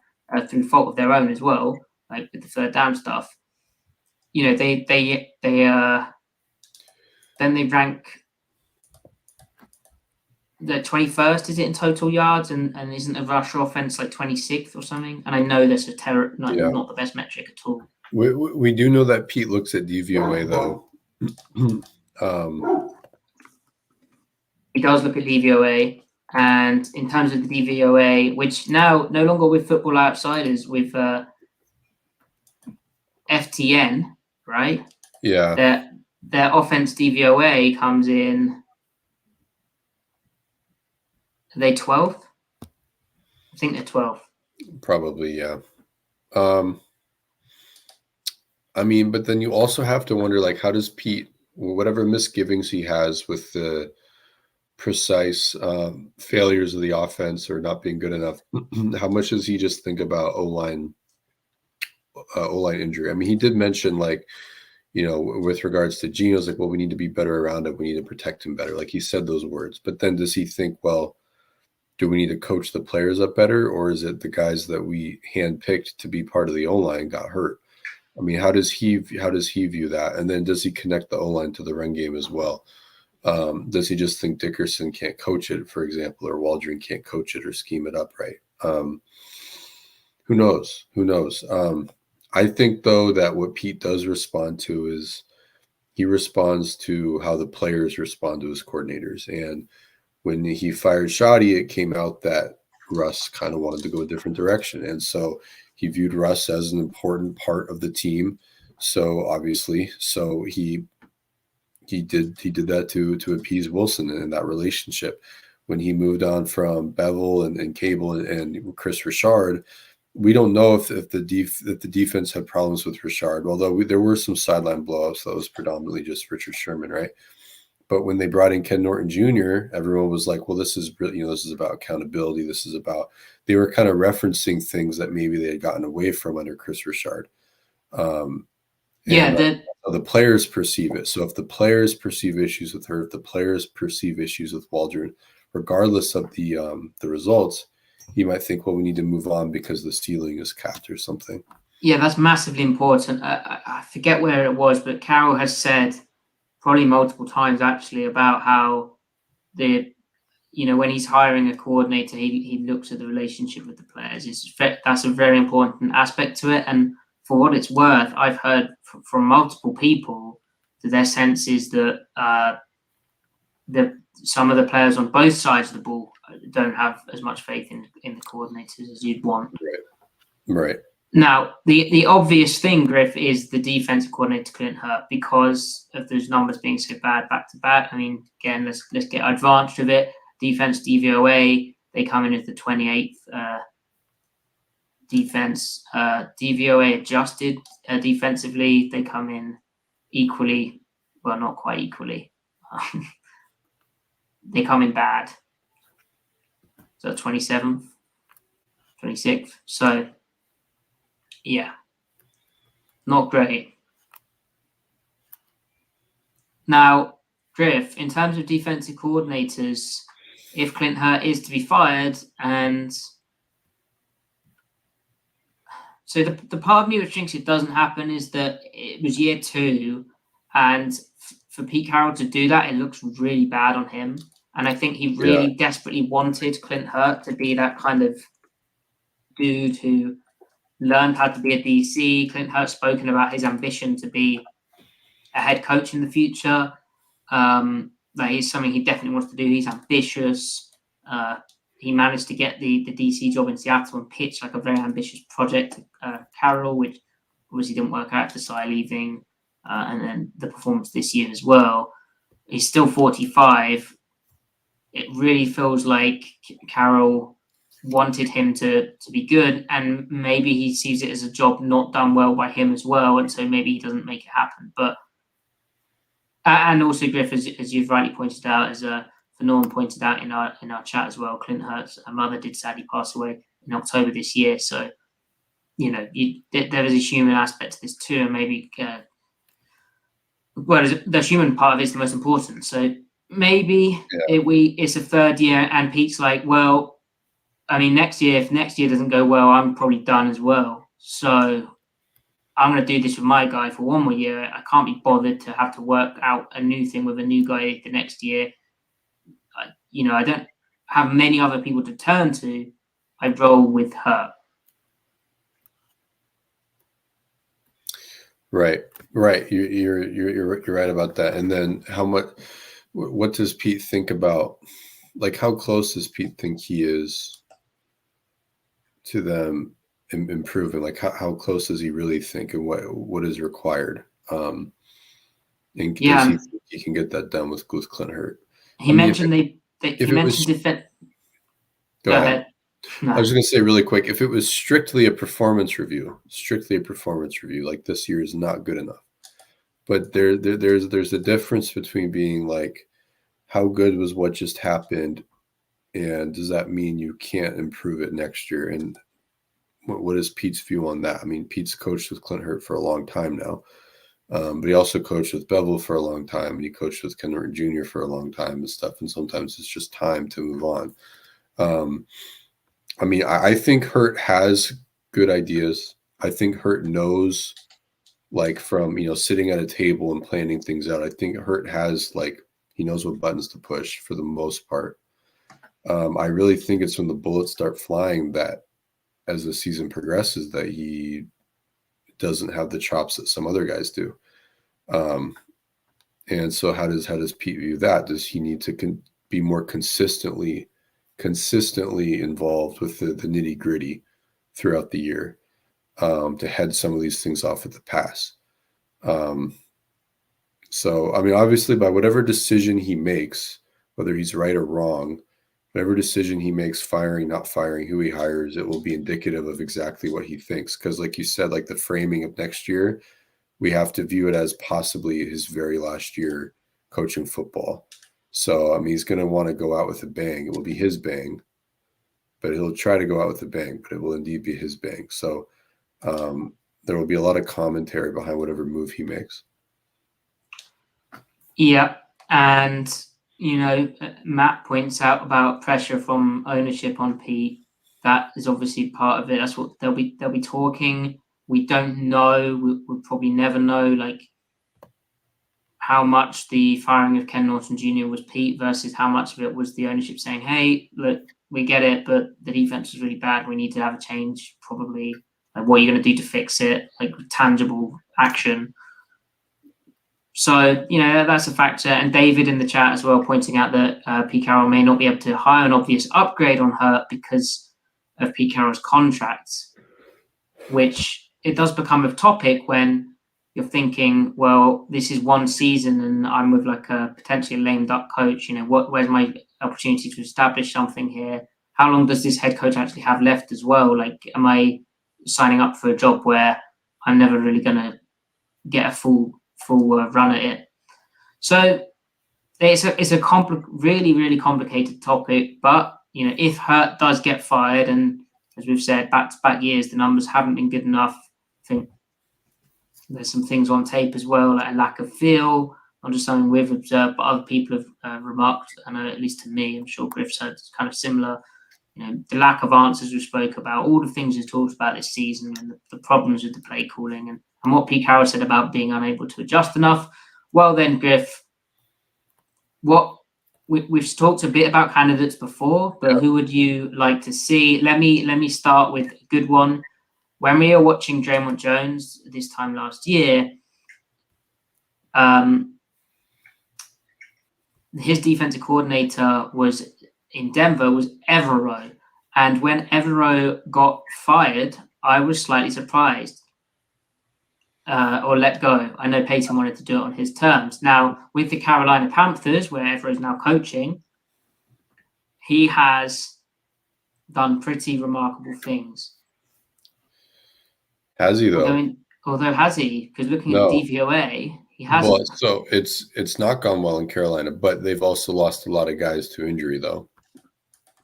[SPEAKER 1] through fault of their own as well, with the third down stuff. Then they rank the 21st, is it, in total yards, and isn't a rush offense 26th or something? And I know that's not the best metric at all.
[SPEAKER 2] We do know that Pete looks at DVOA though.
[SPEAKER 1] He does look at DVOA, and in terms of the DVOA, which now no longer with Football Outsiders, with FTN, right?
[SPEAKER 2] Yeah.
[SPEAKER 1] Their offense DVOA comes in Are they 12th? I think they're 12th.
[SPEAKER 2] Probably, yeah. I mean, but then you also have to wonder, like, how does Pete, whatever misgivings he has with the precise failures of the offense or not being good enough, how much does he just think about O-line injury? I mean, he did mention, like, with regards to Geno's, like, well, we need to be better around him. We need to protect him better. Like, he said those words. But then does he think, well, do we need to coach the players up better, or is it the guys that we handpicked to be part of the O-line got hurt? I mean, how does he view that? And then does he connect the O-line to the run game as well? Does he just think Dickerson can't coach it, for example, or Waldron can't coach it or scheme it up right? Who knows? I think, though, that what Pete does respond to is he responds to how the players respond to his coordinators. And when he fired Shoddy, it came out that Russ kind of wanted to go a different direction. And so he viewed Russ as an important part of the team. So obviously, he did that to appease Wilson in that relationship. When he moved on from Bevel and Cable and Chris Richard, we don't know if the defense had problems with Richard, although there were some sideline blowups. That was predominantly just Richard Sherman, right? But when they brought in Ken Norton Jr., everyone was like, well, this is about accountability. They were kind of referencing things that maybe they had gotten away from under Chris Richard. The players perceive it. So if the players perceive issues with her, if the players perceive issues with Waldron, regardless of the results, you might think, well, we need to move on because the ceiling is capped or something.
[SPEAKER 1] Yeah, that's massively important. I forget where it was, but Carroll has said probably multiple times actually about how when he's hiring a coordinator, he looks at the relationship with the players. That's a very important aspect to it. And for what it's worth, I've heard from multiple people that their sense is that some of the players on both sides of the ball don't have as much faith in the coordinators as you'd want.
[SPEAKER 2] Right.
[SPEAKER 1] Now, the obvious thing, Griff, is the defensive coordinator couldn't hurt because of those numbers being so bad back to back. I mean, again, let's get advanced with it. Defense DVOA, they come in as the 28th defense. DVOA adjusted defensively, they come in equally, well, not quite equally. They come in bad. So 27th, 26th. So, yeah, not great. Now, Griff, in terms of defensive coordinators, if Clint Hurt is to be fired, and so the part of me which thinks it doesn't happen is that it was year 2, and for Pete Carroll to do that, it looks really bad on him. And I think he really desperately wanted Clint Hurt to be that kind of dude who learned how to be a DC. Clint Hurt's spoken about his ambition to be a head coach in the future. That is something he definitely wants to do. He's ambitious. He managed to get the DC job in Seattle and pitch like a very ambitious project to Carroll, which obviously didn't work out, Desai leaving, and then the performance this year as well. He's still 45. It really feels like Carroll wanted him to be good, and maybe he sees it as a job not done well by him as well, and so maybe he doesn't make it happen. But and also, Griff, as you've rightly pointed out, as Norman pointed out in our chat as well, Clint Hurt's mother did sadly pass away in October this year. So, there is a human aspect to this too, and maybe the human part of it is the most important. So maybe it's a third year, and Pete's like, well, I mean, if next year doesn't go well, I'm probably done as well. So I'm going to do this with my guy for one more year. I can't be bothered to have to work out a new thing with a new guy the next year. I don't have many other people to turn to. I roll with her.
[SPEAKER 2] Right. You're right about that. And then what does Pete think about, like, how close does Pete think he is to them improving? Like, how close does he really think, and what is required? And does he think he can get that done with Clint Hurt?
[SPEAKER 1] He mentioned defense.
[SPEAKER 2] Go ahead.
[SPEAKER 1] No.
[SPEAKER 2] I was going to say really quick, if it was strictly a performance review, like this year is not good enough. But there's a difference between being like, how good was what just happened, and does that mean you can't improve it next year? And what is Pete's view on that? I mean, Pete's coached with Clint Hurt for a long time now, but he also coached with Bevel for a long time, and he coached with Ken Norton Jr. for a long time and stuff. And sometimes it's just time to move on. I mean, I think Hurt has good ideas. I think Hurt knows, like, from, sitting at a table and planning things out. I think Hurt has, like, he knows what buttons to push for the most part. I really think it's when the bullets start flying that as the season progresses that he doesn't have the chops that some other guys do. And so how does Pete view that? Does he need to be more consistently involved with the nitty gritty throughout the year to head some of these things off at the pass? So, I mean, obviously by whatever decision he makes, whether he's right or wrong, whatever decision he makes, firing, not firing, who he hires, it will be indicative of exactly what he thinks. Because like you said, like the framing of next year, we have to view it as possibly his very last year coaching football. So, I mean, he's going to want to go out with a bang. It will be his bang, but he'll try to go out with a bang, but it will indeed be his bang. So there will be a lot of commentary behind whatever move he makes.
[SPEAKER 1] Yeah. And, Matt points out about pressure from ownership on Pete. That is obviously part of it. That's what they'll be talking. We don't know. We'll probably never know, like, how much the firing of Ken Norton Jr. was Pete versus how much of it was the ownership saying, hey, look, we get it, but the defense is really bad. We need to have a change, probably. Like, what are you going to do to fix it? Like, tangible action. So, that's a factor. And David in the chat as well pointing out that Pete Carroll may not be able to hire an obvious upgrade on Hurt because of Pete Carroll's contract, which it does become a topic when you're thinking, well, this is one season and I'm with like a potentially lame duck coach. Where's my opportunity to establish something here? How long does this head coach actually have left as well? Like, am I signing up for a job where I'm never really going to get a full run at it? So it's a really, really complicated topic. But, if Hurt does get fired, and as we've said, back-to-back years, the numbers haven't been good enough. I think there's some things on tape as well, like a lack of feel, not just something we've observed, but other people have remarked. I know, at least to me, I'm sure Griff said it's kind of similar. The lack of answers we spoke about, all the things we talked about this season, and the problems with the play calling, and what Pete Carroll said about being unable to adjust enough. Well, then, Griff, we've talked a bit about candidates before, but who would you like to see? Let me start with a good one. When we were watching Draymond Jones this time last year, his defensive coordinator in Denver was Evero. And when Evero got fired, I was slightly surprised or let go. I know Peyton wanted to do it on his terms. Now, with the Carolina Panthers, where Evero is now coaching, he has done pretty remarkable things.
[SPEAKER 2] Has he, though?
[SPEAKER 1] Although has he? Because looking at DVOA, he hasn't.
[SPEAKER 2] Well, so it's not gone well in Carolina, but they've also lost a lot of guys to injury, though.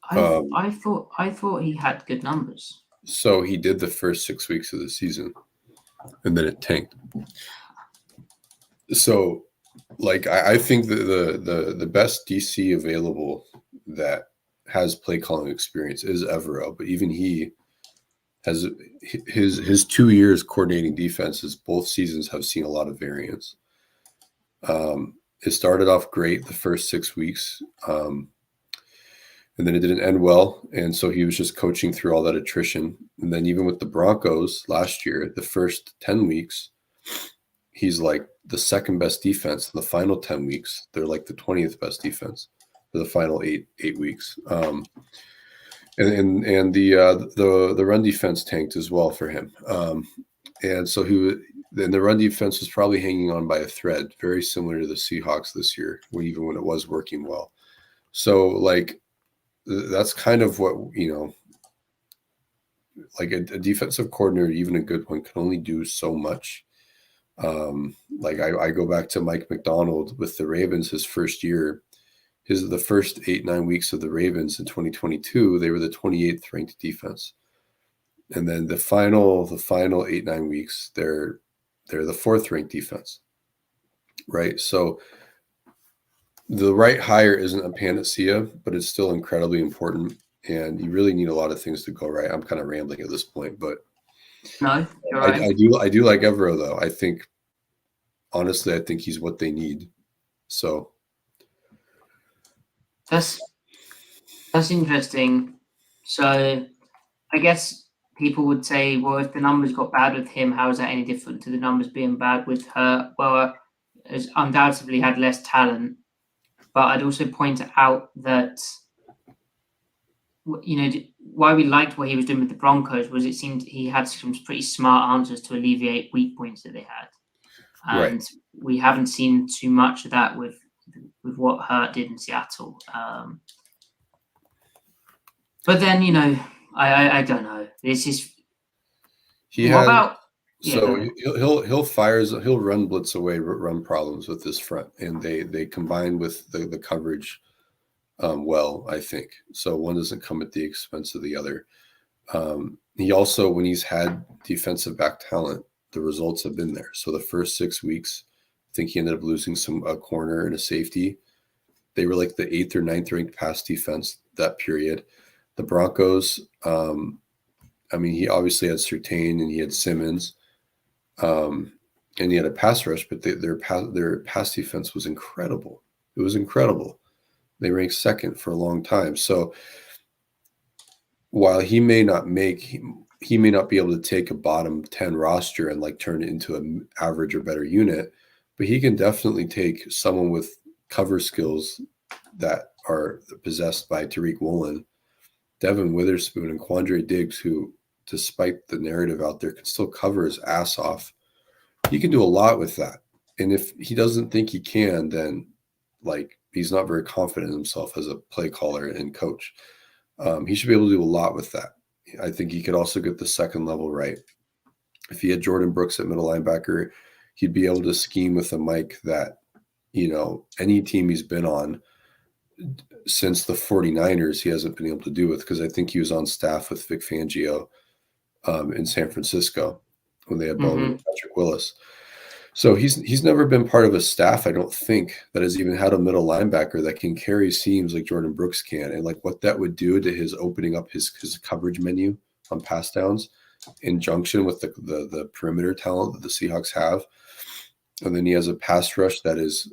[SPEAKER 1] I thought he had good numbers.
[SPEAKER 2] So he did the first 6 weeks of the season, and then it tanked. So, like, I think the best DC available that has play calling experience is Evero, but even he has his 2 years coordinating defenses. Both seasons have seen a lot of variance. It started off great the first 6 weeks, and then it didn't end well. And so he was just coaching through all that attrition. And then even with the Broncos last year, the first 10 weeks, he's like the second best defense. In the final 10 weeks, they're like the 20th best defense for the final eight weeks. And the run defense tanked as well for him. And so the run defense was probably hanging on by a thread, very similar to the Seahawks this year, even when it was working well. So, like, that's kind of what, like a defensive coordinator, even a good one, can only do so much. Like I go back to Mike McDonald with the Ravens, his first year, the first 8-9 weeks of the Ravens in 2022, they were the 28th ranked defense. And then the final 8-9 weeks, they're the 4th ranked defense. Right. So the right hire isn't a panacea, but it's still incredibly important. And you really need a lot of things to go right. I'm kind of rambling at this point, but
[SPEAKER 1] No, you're right.
[SPEAKER 2] I do like Evero though. Honestly, I think he's what they need. So
[SPEAKER 1] that's interesting. So I guess people would say, well, if the numbers got bad with him, how is that any different to the numbers being bad with her? Well, has undoubtedly had less talent, but I'd also point out that, why we liked what he was doing with the Broncos was it seemed he had some pretty smart answers to alleviate weak points that they had. And we haven't seen too much of that with what Hurt did in Seattle. But then, I don't know. This is he'll
[SPEAKER 2] run blitz away, run problems with this front, and they combine with the coverage well, I think. So one doesn't come at the expense of the other. He also, when he's had defensive back talent, the results have been there. So the first 6 weeks, I think he ended up losing a corner and a safety. They were like the 8th or 9th ranked pass defense that period. The Broncos, he obviously had Surtain and he had Simmons, and he had a pass rush, but their pass defense was incredible. It was incredible. They ranked 2nd for a long time. So while he may not be able to take a bottom 10 roster and like turn it into an average or better unit, but he can definitely take someone with cover skills that are possessed by Tariq Woolen, Devin Witherspoon, and Quandre Diggs, who, despite the narrative out there, can still cover his ass off. He can do a lot with that. And if he doesn't think he can, then like he's not very confident in himself as a play caller and coach. He should be able to do a lot with that. I think he could also get the second level right. If he had Jordan Brooks at middle linebacker, he'd be able to scheme with a Mike that, any team he's been on since the 49ers, he hasn't been able to do with, because I think he was on staff with Vic Fangio in San Francisco when they had Bowman and Patrick Willis. So he's never been part of a staff, I don't think, that has even had a middle linebacker that can carry seams like Jordan Brooks can, and like what that would do to his opening up his coverage menu on pass downs in junction with the perimeter talent that the Seahawks have. And then he has a pass rush that is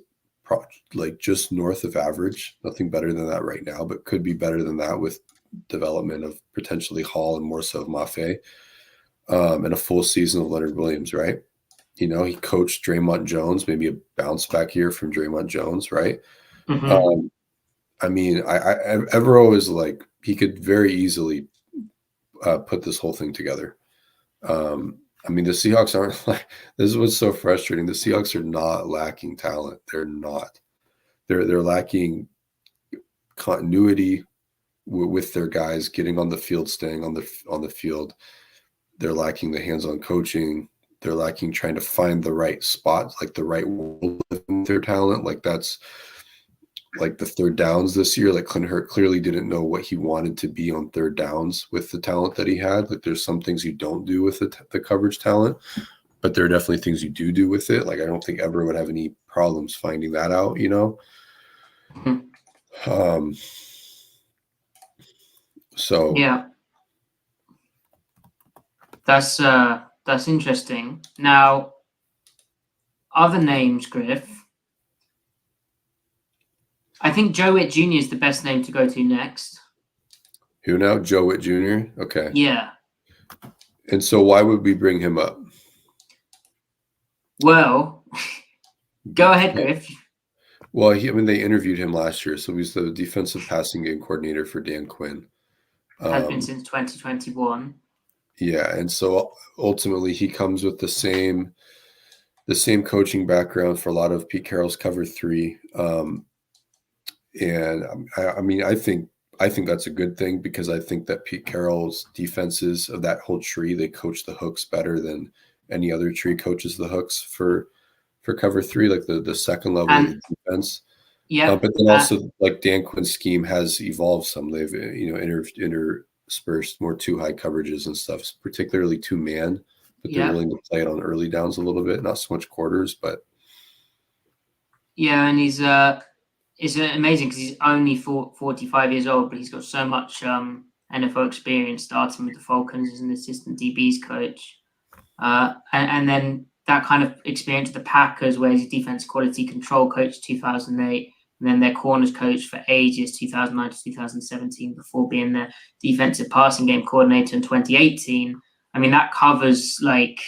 [SPEAKER 2] like just north of average, nothing better than that right now, but could be better than that with development of potentially Hall and more so of Mafe, and a full season of Leonard Williams, right? He coached Draymond Jones, maybe a bounce back year from Draymond Jones, right?
[SPEAKER 1] Mm-hmm.
[SPEAKER 2] Evero is like, he could very easily put this whole thing together. The Seahawks aren't like, this is what's so frustrating. The Seahawks are not lacking talent. They're not. They're lacking continuity with their guys getting on the field, staying on the field. They're lacking the hands-on coaching. They're lacking trying to find the right spot, like the right role with their talent. Like that's like the third downs this year. Like Clint Hurt clearly didn't know what he wanted to be on third downs with the talent that he had. Like there's some things you don't do with the coverage talent, but there are definitely things you do with it. Like I don't think Ever would have any problems finding that out,
[SPEAKER 1] Mm-hmm.
[SPEAKER 2] So
[SPEAKER 1] yeah, that's interesting. Now, other names, Griff. I think Joe Witt Jr. is the best name to go to next.
[SPEAKER 2] Who now? Joe Witt Jr.? Okay.
[SPEAKER 1] Yeah.
[SPEAKER 2] And so why would we bring him up?
[SPEAKER 1] Well, go ahead, Griff.
[SPEAKER 2] Well, they interviewed him last year, so he's the defensive passing game coordinator for Dan Quinn.
[SPEAKER 1] Has been since 2021.
[SPEAKER 2] Yeah, and so ultimately he comes with the same coaching background for a lot of Pete Carroll's cover 3. And I think I think that's a good thing because I think that Pete Carroll's defenses of that whole tree, they coach the hooks better than any other tree coaches the hooks for cover three, like the second level of the defense.
[SPEAKER 1] Yeah,
[SPEAKER 2] but then also like Dan Quinn's scheme has evolved some. They've interspersed more two high coverages and stuff, particularly two man. But they're willing to play it on early downs a little bit, not so much quarters. But
[SPEAKER 1] yeah, and he's it's amazing because he's only 45 years old, but he's got so much NFL experience, starting with the Falcons as an assistant DBs coach, and then that kind of experience with the Packers, where he's defense quality control coach 2008, and then their corners coach for ages 2009 to 2017 before being their defensive passing game coordinator in 2018. I mean, that covers like,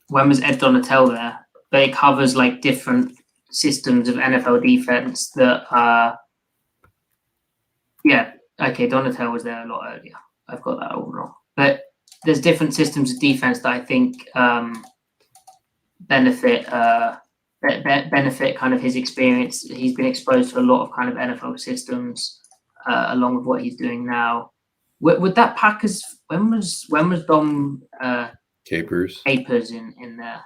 [SPEAKER 1] when was Ed Donatel there? But it covers like different systems of NFL defense that Donatel was there a lot earlier. I've got that all wrong. But there's different systems of defense that I think benefit kind of his experience. He's been exposed to a lot of kind of NFL systems along with what he's doing now. Would that Packers, when was Dom
[SPEAKER 2] Capers
[SPEAKER 1] in there?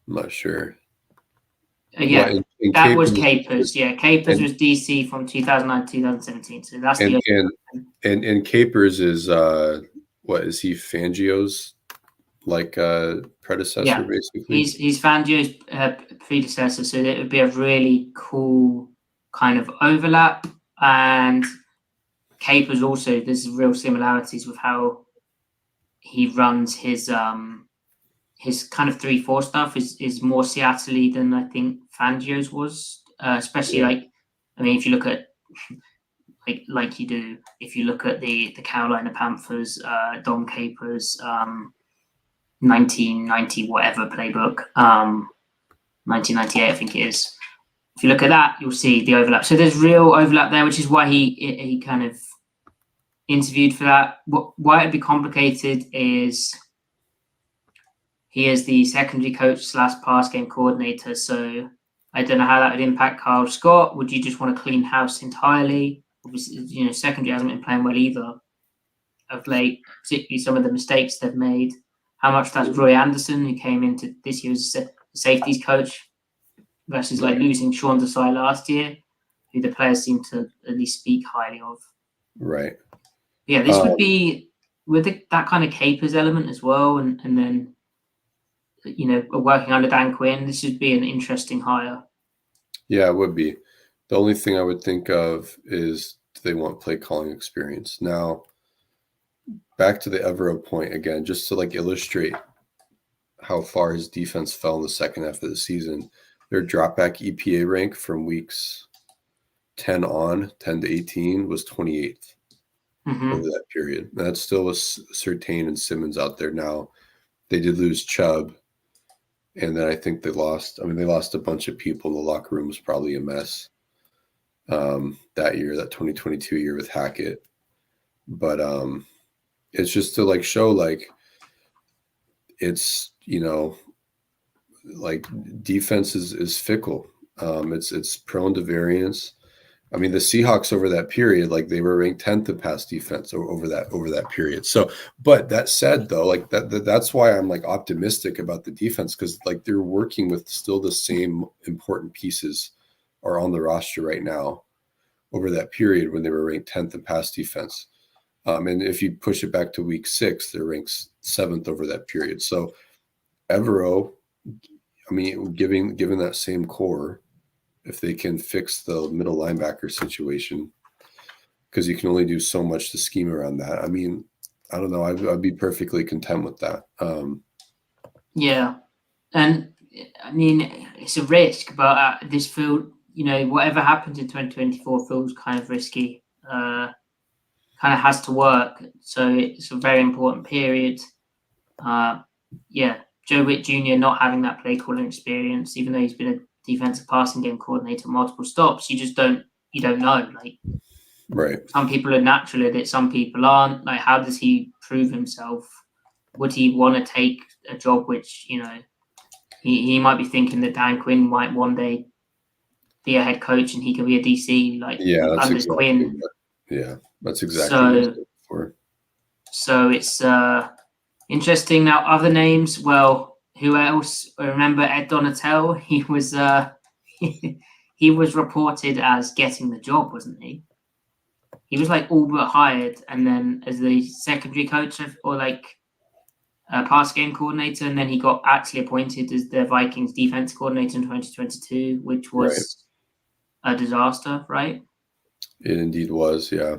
[SPEAKER 2] I'm not sure.
[SPEAKER 1] Yeah, that was Capers. Yeah, Capers was DC from 2009 to 2017. So that's
[SPEAKER 2] and Capers is what is he, Fangio's predecessor?
[SPEAKER 1] Yeah, basically. He's Fangio's predecessor, so it would be a really cool kind of overlap. And Capers also, there's real similarities with how he runs his kind of 3-4 stuff is more Seattle-y than I think Fangio's was, especially if you look at like you do, if you look at the Carolina Panthers, Dom Capers, 1990 whatever playbook, 1998 I think it is. If you look at that, you'll see the overlap. So there's real overlap there, which is why he kind of interviewed for that. Why it'd be complicated is he is the secondary coach / pass game coordinator. So I don't know how that would impact Kyle Scott. Would you just want to clean house entirely? Obviously, secondary hasn't been playing well either of late, particularly some of the mistakes they've made. How much that's Roy Anderson, who came into this year's safeties coach, versus losing Sean Desai last year, who the players seem to at least speak highly of.
[SPEAKER 2] Right.
[SPEAKER 1] Yeah, this would be with that kind of Capers element as well, and then working under Dan Quinn. This would be an interesting hire.
[SPEAKER 2] Yeah, it would be. The only thing I would think of is, do they want play calling experience? Now, back to the Evero point again, just to illustrate how far his defense fell in the second half of the season. Their drop back EPA rank from weeks 10 to 18 was 28th over that period. That still was Surtain and Simmons out there. Now, they did lose Chubb, and then I think they lost a bunch of people. The locker room was probably a mess that year, that 2022 year with Hackett. But it's just to show it's defense is fickle. It's prone to variance. I mean, the Seahawks over that period, they were ranked 10th in pass defense over that period. So, but that said, though, that's why I'm optimistic about the defense, because they're working with still the same important pieces are on the roster right now over that period when they were ranked 10th in pass defense. And if you push it back to week 6, they're ranked 7th over that period. So Evero, given that same core, if they can fix the middle linebacker situation, because you can only do so much to scheme around that. I don't know. I'd be perfectly content with that.
[SPEAKER 1] Yeah. And it's a risk, but this field, whatever happens in 2024 feels kind of risky. Kind of has to work. So it's a very important period. Joe Witt Jr. not having that play calling experience, even though he's been a defensive passing game coordinator, multiple stops, you don't know.
[SPEAKER 2] Right.
[SPEAKER 1] Some people are natural at it, some people aren't. How does he prove himself? Would he want to take a job which, he might be thinking that Dan Quinn might one day be a head coach and he could be a DC like
[SPEAKER 2] that's
[SPEAKER 1] under
[SPEAKER 2] exactly
[SPEAKER 1] Quinn.
[SPEAKER 2] That's exactly what it's for.
[SPEAKER 1] So it's interesting. Now, other names. Well, who else? I remember Ed Donatel. He was he was reported as getting the job, wasn't he? He was like all but hired, and then as the secondary coach or like pass game coordinator, and then he got actually appointed as the Vikings defense coordinator in 2022, which was a disaster, right?
[SPEAKER 2] It indeed was, yeah.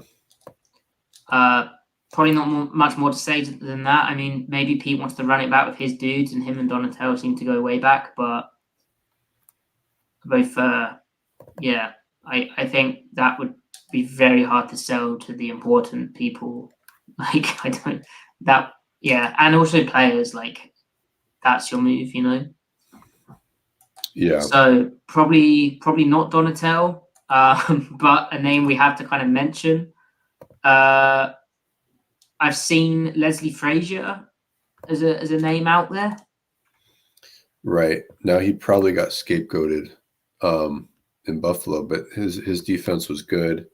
[SPEAKER 1] Probably not much more to say than that. I mean, maybe Pete wants to run it back with his dudes, and him and Donatello seem to go way back, but both, I think that would be very hard to sell to the important people. Like, and also players, like, that's your move, you know?
[SPEAKER 2] Yeah.
[SPEAKER 1] So probably not Donatello, but a name we have to kind of mention. I've seen Leslie Frazier as a name out there.
[SPEAKER 2] Right. Now he probably got scapegoated in Buffalo, but his defense was good.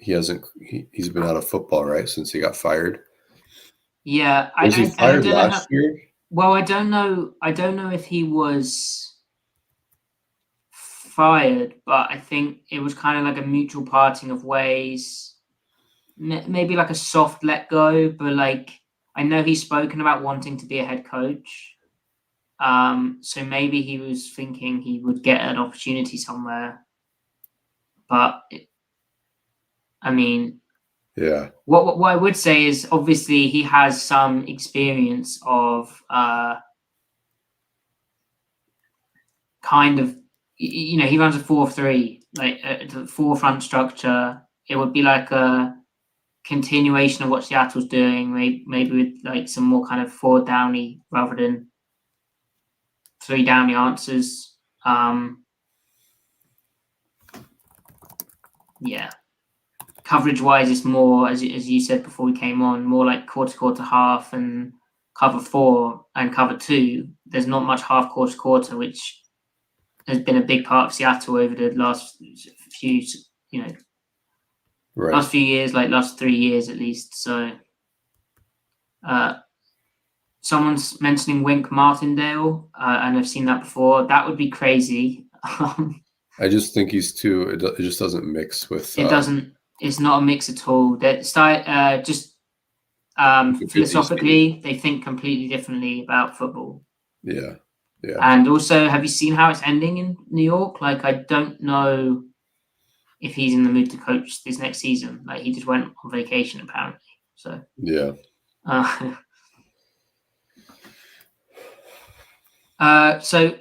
[SPEAKER 2] He's been out of football, right, since he got fired.
[SPEAKER 1] Yeah,
[SPEAKER 2] was he fired last year?
[SPEAKER 1] Well, I don't know if he was fired, but I think it was kind of like a mutual parting of ways. Maybe like a soft let go, but like I know he's spoken about wanting to be a head coach. So maybe he was thinking he would get an opportunity somewhere. But I mean,
[SPEAKER 2] yeah.
[SPEAKER 1] What I would say is obviously he has some experience of kind of, you know, he runs a 4-3, like the forefront structure. It would be like a continuation of what Seattle's doing, maybe with like some more kind of 4 downy rather than 3 downy answers. Yeah. Coverage wise, it's more, as you said before we came on, more like quarter, half, and cover 4 and cover 2. There's not much half quarter, which has been a big part of Seattle over the last few, last few years, like last 3 years at least. So, someone's mentioning Wink Martindale, and I've seen that before. That would be crazy.
[SPEAKER 2] I just think he's too. It just doesn't mix with.
[SPEAKER 1] It doesn't. It's not a mix at all. That philosophically, they think completely differently about football.
[SPEAKER 2] Yeah.
[SPEAKER 1] And also, have you seen how it's ending in New York? Like, I don't know if he's in the mood to coach this next season. Like, he just went on vacation apparently. So
[SPEAKER 2] yeah.
[SPEAKER 1] So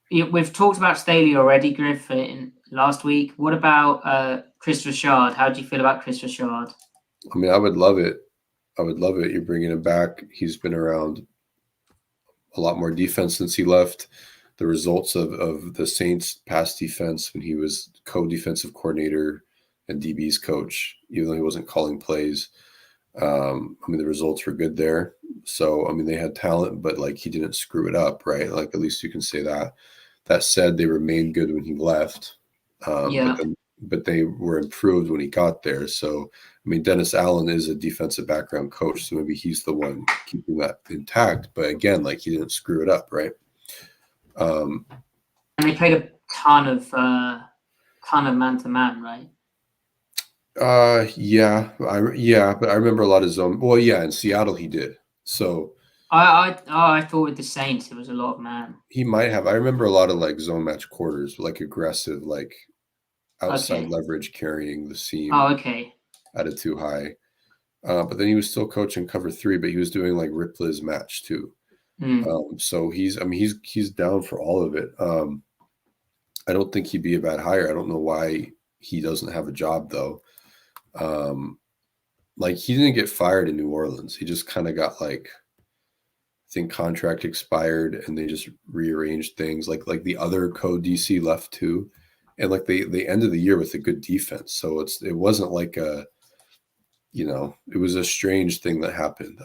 [SPEAKER 1] we've talked about Staley already, Griff, in last week. What about Chris Richard? How do you feel about Chris Richard?
[SPEAKER 2] I mean, I would love it. You're bringing him back. He's been around a lot more defense since he left. The results of the Saints' pass defense when he was co-defensive coordinator and DB's coach, even though he wasn't calling plays. I mean, the results were good there. So, I mean, they had talent, but like he didn't screw it up, right? Like at least you can say that. That said, they remained good when he left. But they were improved when he got there. So, I mean, Dennis Allen is a defensive background coach, so maybe he's the one keeping that intact. But again, like he didn't screw it up, right?
[SPEAKER 1] And they played a ton of man-to-man, right?
[SPEAKER 2] Yeah, but I remember a lot of zone. Well, yeah, in Seattle he did. So
[SPEAKER 1] I thought with the Saints it was a lot of man.
[SPEAKER 2] He might have. I remember a lot of like zone match quarters, like aggressive, like outside leverage carrying the seam.
[SPEAKER 1] Oh, okay.
[SPEAKER 2] At a too high. But then he was still coaching cover 3, but he was doing like Ripley's match too. So he's down for all of it. I don't think he'd be a bad hire. I don't know why he doesn't have a job though. Like he didn't get fired in New Orleans. He just kind of got like, I think contract expired and they just rearranged things. Like the other co-DC left too. And like they ended the year with a good defense. So it wasn't like it was a strange thing that happened.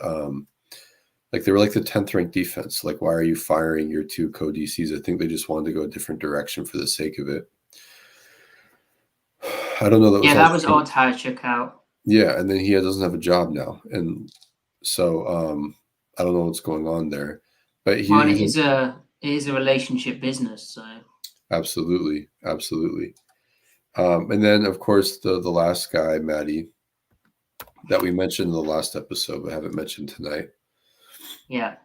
[SPEAKER 2] Like they were like the 10th ranked defense. Like, why are you firing your 2 co-DCs? I think they just wanted to go a different direction for the sake of it. I don't know.
[SPEAKER 1] That was odd how it shook out.
[SPEAKER 2] Yeah, and then he doesn't have a job now, and so I don't know what's going on there. But
[SPEAKER 1] it is a relationship business, so
[SPEAKER 2] absolutely. And then of course the last guy, Matty, that we mentioned in the last episode but haven't mentioned tonight.
[SPEAKER 1] Yeah.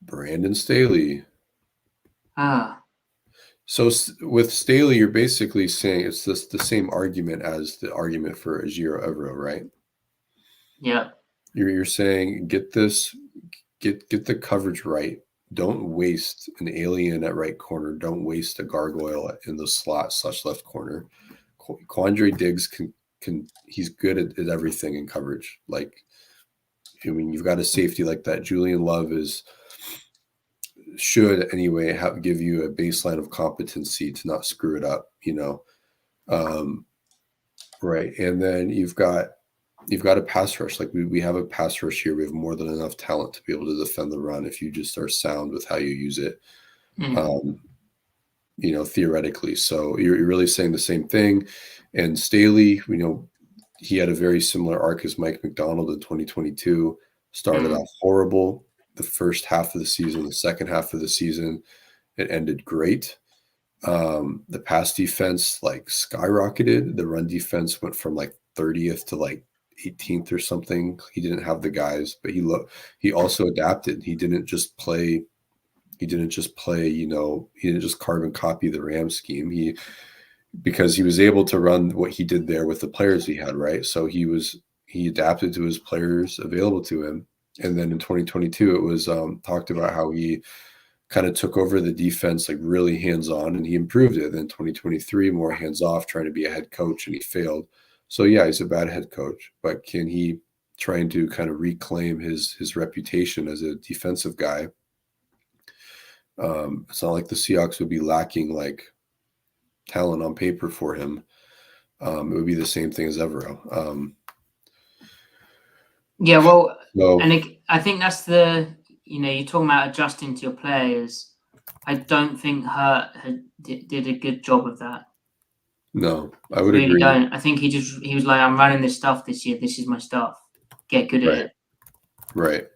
[SPEAKER 2] Brandon Staley. So with Staley, you're basically saying it's the same argument as the argument for Ejiro Evero, right?
[SPEAKER 1] Yeah.
[SPEAKER 2] You're saying get the coverage right. Don't waste an alien at right corner. Don't waste a gargoyle in the slot / left corner. Quandre Diggs can he's good at everything in coverage. Like, I mean, you've got a safety like that. Julian Love should anyway give you a baseline of competency to not screw it up, right? And then you've got a pass rush. Like we have a pass rush here. We have more than enough talent to be able to defend the run if you just are sound with how you use it, theoretically. So you're really saying the same thing. And Staley, he had a very similar arc as Mike McDonald in 2022. Started off horrible the first half of the season. The second half of the season, it ended great. The pass defense skyrocketed. The run defense went from 30th to 18th or something. He didn't have the guys, but he also adapted. He didn't just carbon copy the Rams scheme. Because he was able to run what he did there with the players he had, right? So he adapted to his players available to him. And then in 2022, it was talked about how he kind of took over the defense really hands-on, and he improved it. Then 2023, more hands-off, trying to be a head coach, and he failed. So yeah, he's a bad head coach, but can he trying to kind of reclaim his reputation as a defensive guy? It's not like the Seahawks would be lacking talent on paper for him. It would be the same thing as Evero.
[SPEAKER 1] I think that's you're talking about adjusting to your players. I don't think Hurt did a good job of that.
[SPEAKER 2] No, I would agree.
[SPEAKER 1] Don't. I think he was like, I'm running this stuff this year. This is my stuff. Get good at it.
[SPEAKER 2] Right.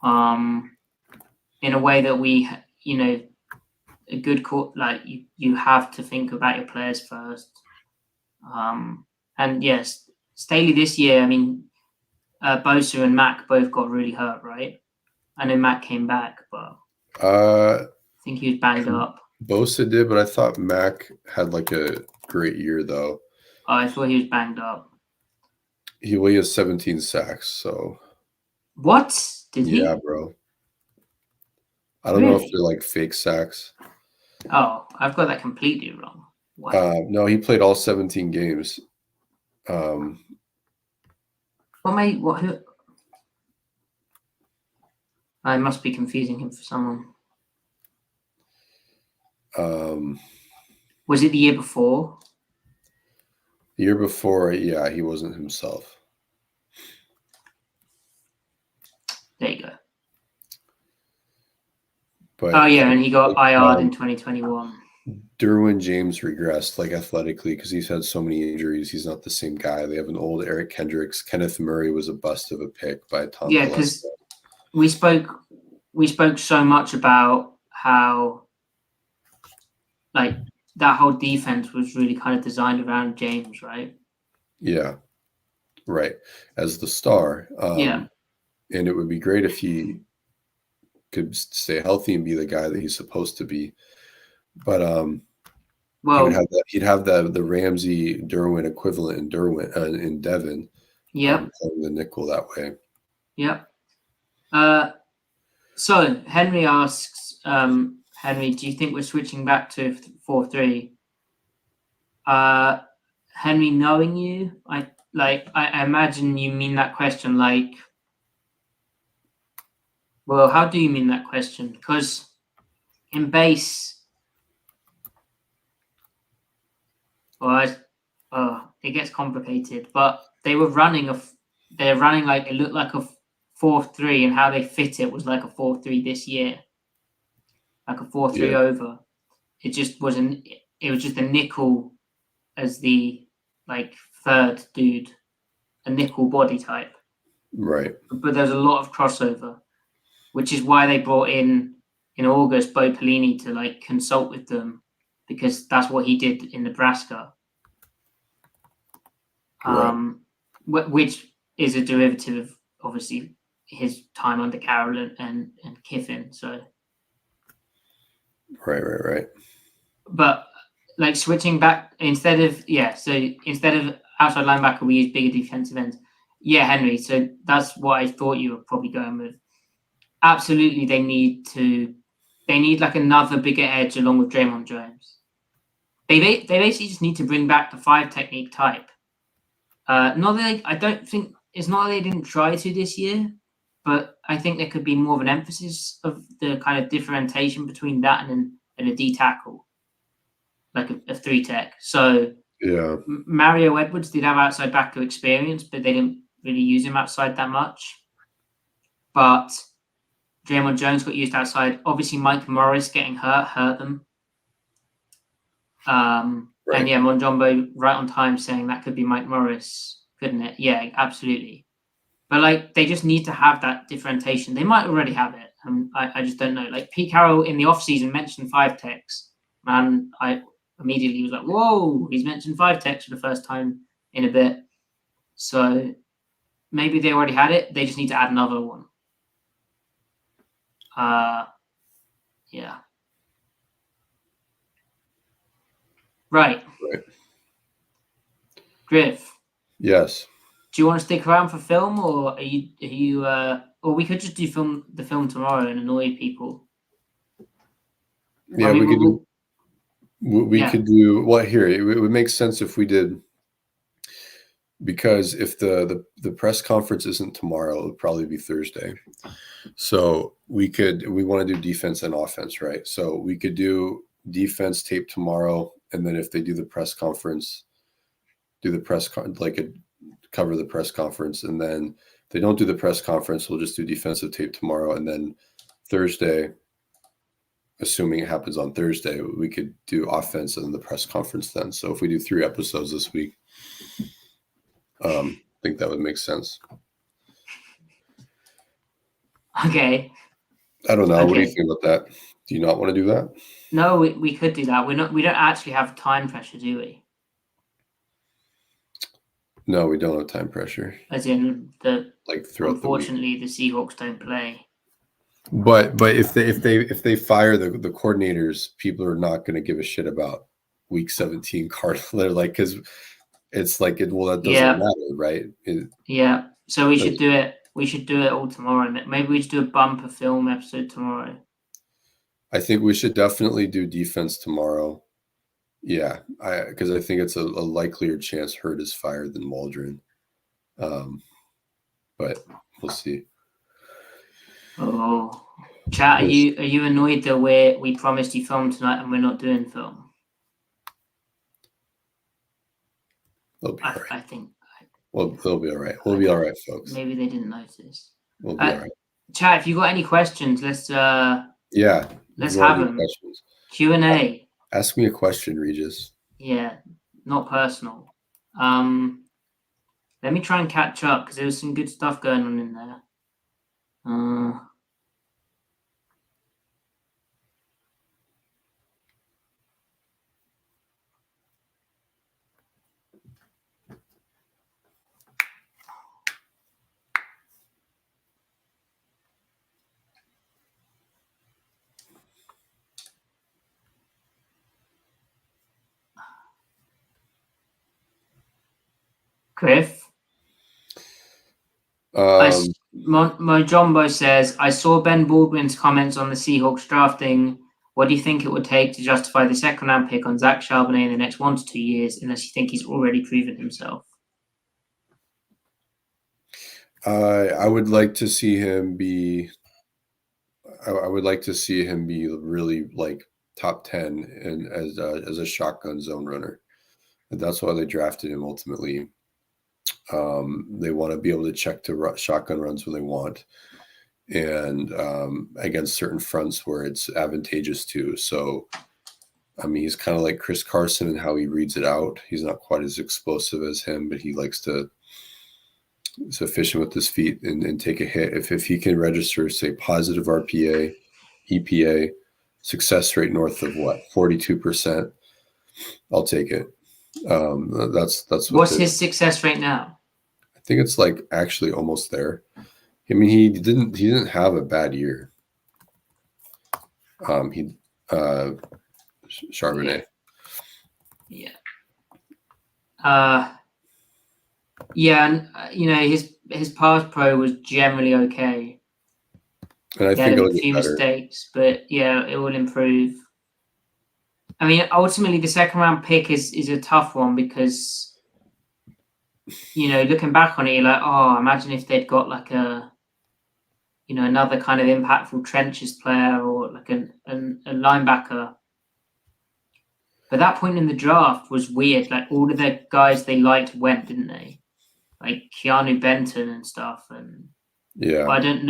[SPEAKER 1] In a way that we, a good call, you have to think about your players first. And yes, Staley this year, I mean, Bosa and Mac both got really hurt, right? I know Mac came back, but I think he was banged up.
[SPEAKER 2] Bosa did, but I thought Mac had a great year though.
[SPEAKER 1] Oh, I thought he was banged up.
[SPEAKER 2] He has 17 sacks, so.
[SPEAKER 1] What? Did he?
[SPEAKER 2] Yeah, bro. I don't know if they're fake sacks.
[SPEAKER 1] Oh, I've got that completely wrong. What?
[SPEAKER 2] No, he played all 17 games.
[SPEAKER 1] Who? I must be confusing him for someone. Was it the year before?
[SPEAKER 2] The year before, yeah, he wasn't himself.
[SPEAKER 1] There you go.
[SPEAKER 2] But,
[SPEAKER 1] and he got IR'd in 2021.
[SPEAKER 2] Derwin James regressed athletically because he's had so many injuries. He's not the same guy. They have an old Eric Kendricks. Kenneth Murray was a bust of a pick by Tom.
[SPEAKER 1] Yeah, because we spoke so much about how that whole defense was really kind of designed around James, right?
[SPEAKER 2] Yeah, right. As the star. And it would be great if he could stay healthy and be the guy that he's supposed to be. But he'd have the Ramsey Derwin equivalent in Devin.
[SPEAKER 1] Yeah,
[SPEAKER 2] the nickel that way.
[SPEAKER 1] Yep. So Henry asks, Henry, do you think we're switching back to 4-3? Henry, knowing you, I imagine you mean that question well, how do you mean that question? Because in base, it gets complicated. But they were running it looked like 4-3 and how they fit it was like a 4-3 this year, like a 4-3
[SPEAKER 2] Yeah.
[SPEAKER 1] over. It just wasn't. It was just a nickel as the like third dude, a nickel body type.
[SPEAKER 2] Right.
[SPEAKER 1] But there's a lot of crossover, which is why they brought in August Bo Pelini to like consult with them, because that's what he did in Nebraska. Which is a derivative of obviously his time under Carroll and Kiffin. So
[SPEAKER 2] Right.
[SPEAKER 1] but like switching back instead of outside linebacker, we use bigger defensive ends. Yeah, Henry. So that's what I thought you were probably going with. Absolutely, they need like another bigger edge along with Draymond Jones. They basically just need to bring back the 5 technique type. Not that I don't think it's not that they didn't try to this year, but I think there could be more of an emphasis of the kind of differentiation between that and a D tackle, like a 3 tech. So
[SPEAKER 2] Yeah.
[SPEAKER 1] Mario Edwards did have outside backer experience, but they didn't really use him outside that much. But Draymond Jones got used outside. Obviously, Mike Morris getting hurt them.
[SPEAKER 2] Right.
[SPEAKER 1] And yeah, Monjombo right on time saying that could be Mike Morris, couldn't it? Yeah, absolutely. But like they just need to have that differentiation. They might already have it. I just don't know. Like Pete Carroll in the offseason mentioned 5 techs. Man, I immediately was like, whoa, he's mentioned 5 techs for the first time in a bit. So maybe they already had it. They just need to add another one. Yeah. Right. Griff.
[SPEAKER 2] Yes.
[SPEAKER 1] Do you want to stick around for film, or are you or we could just do the film tomorrow and annoy people?
[SPEAKER 2] Yeah,
[SPEAKER 1] I mean,
[SPEAKER 2] we could do. We could do well here. It would make sense if we did, because if the press conference isn't tomorrow, it'll probably be Thursday. So we want to do defense and offense, right? So we could do defense tape tomorrow, and then if they do the press conference, cover the press conference, and then if they don't do the press conference, we'll just do defensive tape tomorrow, and then Thursday, assuming it happens on Thursday, we could do offense and the press conference then. So if we do 3 episodes this week, I think that would make sense.
[SPEAKER 1] Okay.
[SPEAKER 2] I don't know. Okay. What do you think about that? Do you not want to do that?
[SPEAKER 1] No, we could do that. We don't actually have time pressure, do we?
[SPEAKER 2] No, we don't have time pressure.
[SPEAKER 1] As in unfortunately
[SPEAKER 2] the
[SPEAKER 1] Seahawks don't play.
[SPEAKER 2] But if they fire the coordinators, people are not going to give a shit about week 17 Cardinals. They're like, because it's like that doesn't matter, right?
[SPEAKER 1] Yeah. So we should do it. We should do it all tomorrow. Maybe we should do a bumper film episode tomorrow.
[SPEAKER 2] I think we should definitely do defense tomorrow. Yeah, because I think it's a likelier chance Hurt is fired than Waldron. But we'll see.
[SPEAKER 1] Oh, chat, are you annoyed that we promised you film tonight and we're not doing film?
[SPEAKER 2] They'll be all right.
[SPEAKER 1] I think.
[SPEAKER 2] Well, they'll be all right. We'll be all right, folks.
[SPEAKER 1] Maybe they didn't notice.
[SPEAKER 2] We'll be all right.
[SPEAKER 1] Chat, if you got any questions, let's have them. Q&A.
[SPEAKER 2] Ask me a question, Regis.
[SPEAKER 1] Yeah, not personal. Let me try and catch up because there was some good stuff going on in there. Griff? Mojombo says, I saw Ben Baldwin's comments on the Seahawks drafting. What do you think it would take to justify the second-round pick on Zach Charbonnet in the next 1 to 2 years, unless you think he's already proven himself?
[SPEAKER 2] I would like to see him be. I would like to see him be really like top 10 and as a shotgun zone runner. And that's why they drafted him ultimately. They want to be able to check to shotgun runs when they want, and against certain fronts where it's advantageous to. So, I mean, he's kind of like Chris Carson in how he reads it out. He's not quite as explosive as him, but he likes to. He's efficient with his feet and take a hit. If he can register, say, positive RPA, EPA, success rate north of 42%, I'll take it. That's
[SPEAKER 1] what's his success rate now?
[SPEAKER 2] I think it's like actually almost there. I mean, he didn't have a bad year. Charbonnet.
[SPEAKER 1] Yeah. And his pass pro was generally okay.
[SPEAKER 2] And I think
[SPEAKER 1] it'll get a few mistakes, but yeah, it will improve. I mean, ultimately, the second round pick is a tough one because, looking back on it, you're like, oh, imagine if they'd got like another kind of impactful trenches player or like a linebacker. But that point in the draft was weird. Like all of the guys they liked went, didn't they? Like Keanu Benton and stuff. And
[SPEAKER 2] yeah,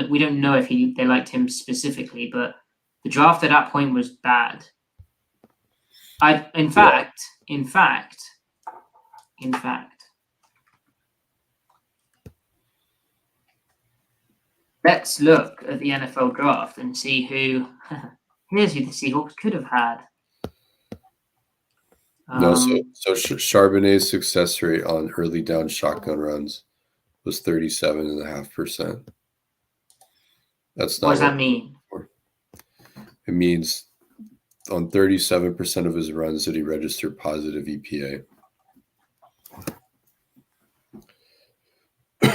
[SPEAKER 1] we don't know if they liked him specifically, but the draft at that point was bad. In fact, let's look at the NFL draft and see here's who the Seahawks could have had.
[SPEAKER 2] So Charbonnet's success rate on early down shotgun runs was 37.5%. That's not
[SPEAKER 1] what does that mean?
[SPEAKER 2] It means on 37% of his runs did he register positive EPA.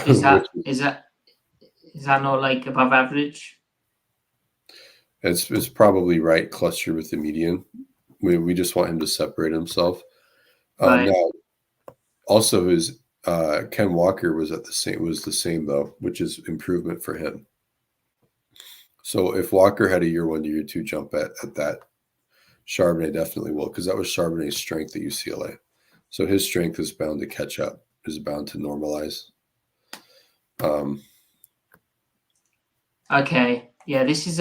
[SPEAKER 1] Is that not like above average?
[SPEAKER 2] It's probably right, cluster with the median. We just want him to separate himself.
[SPEAKER 1] Right.
[SPEAKER 2] Now, also his Ken Walker was the same though, which is improvement for him. So if Walker had a year 1 to year 2 jump at that, Charbonnet definitely will, because that was Charbonnet's strength at UCLA. So his strength is bound to catch up, is bound to normalize.
[SPEAKER 1] Okay. Yeah, this is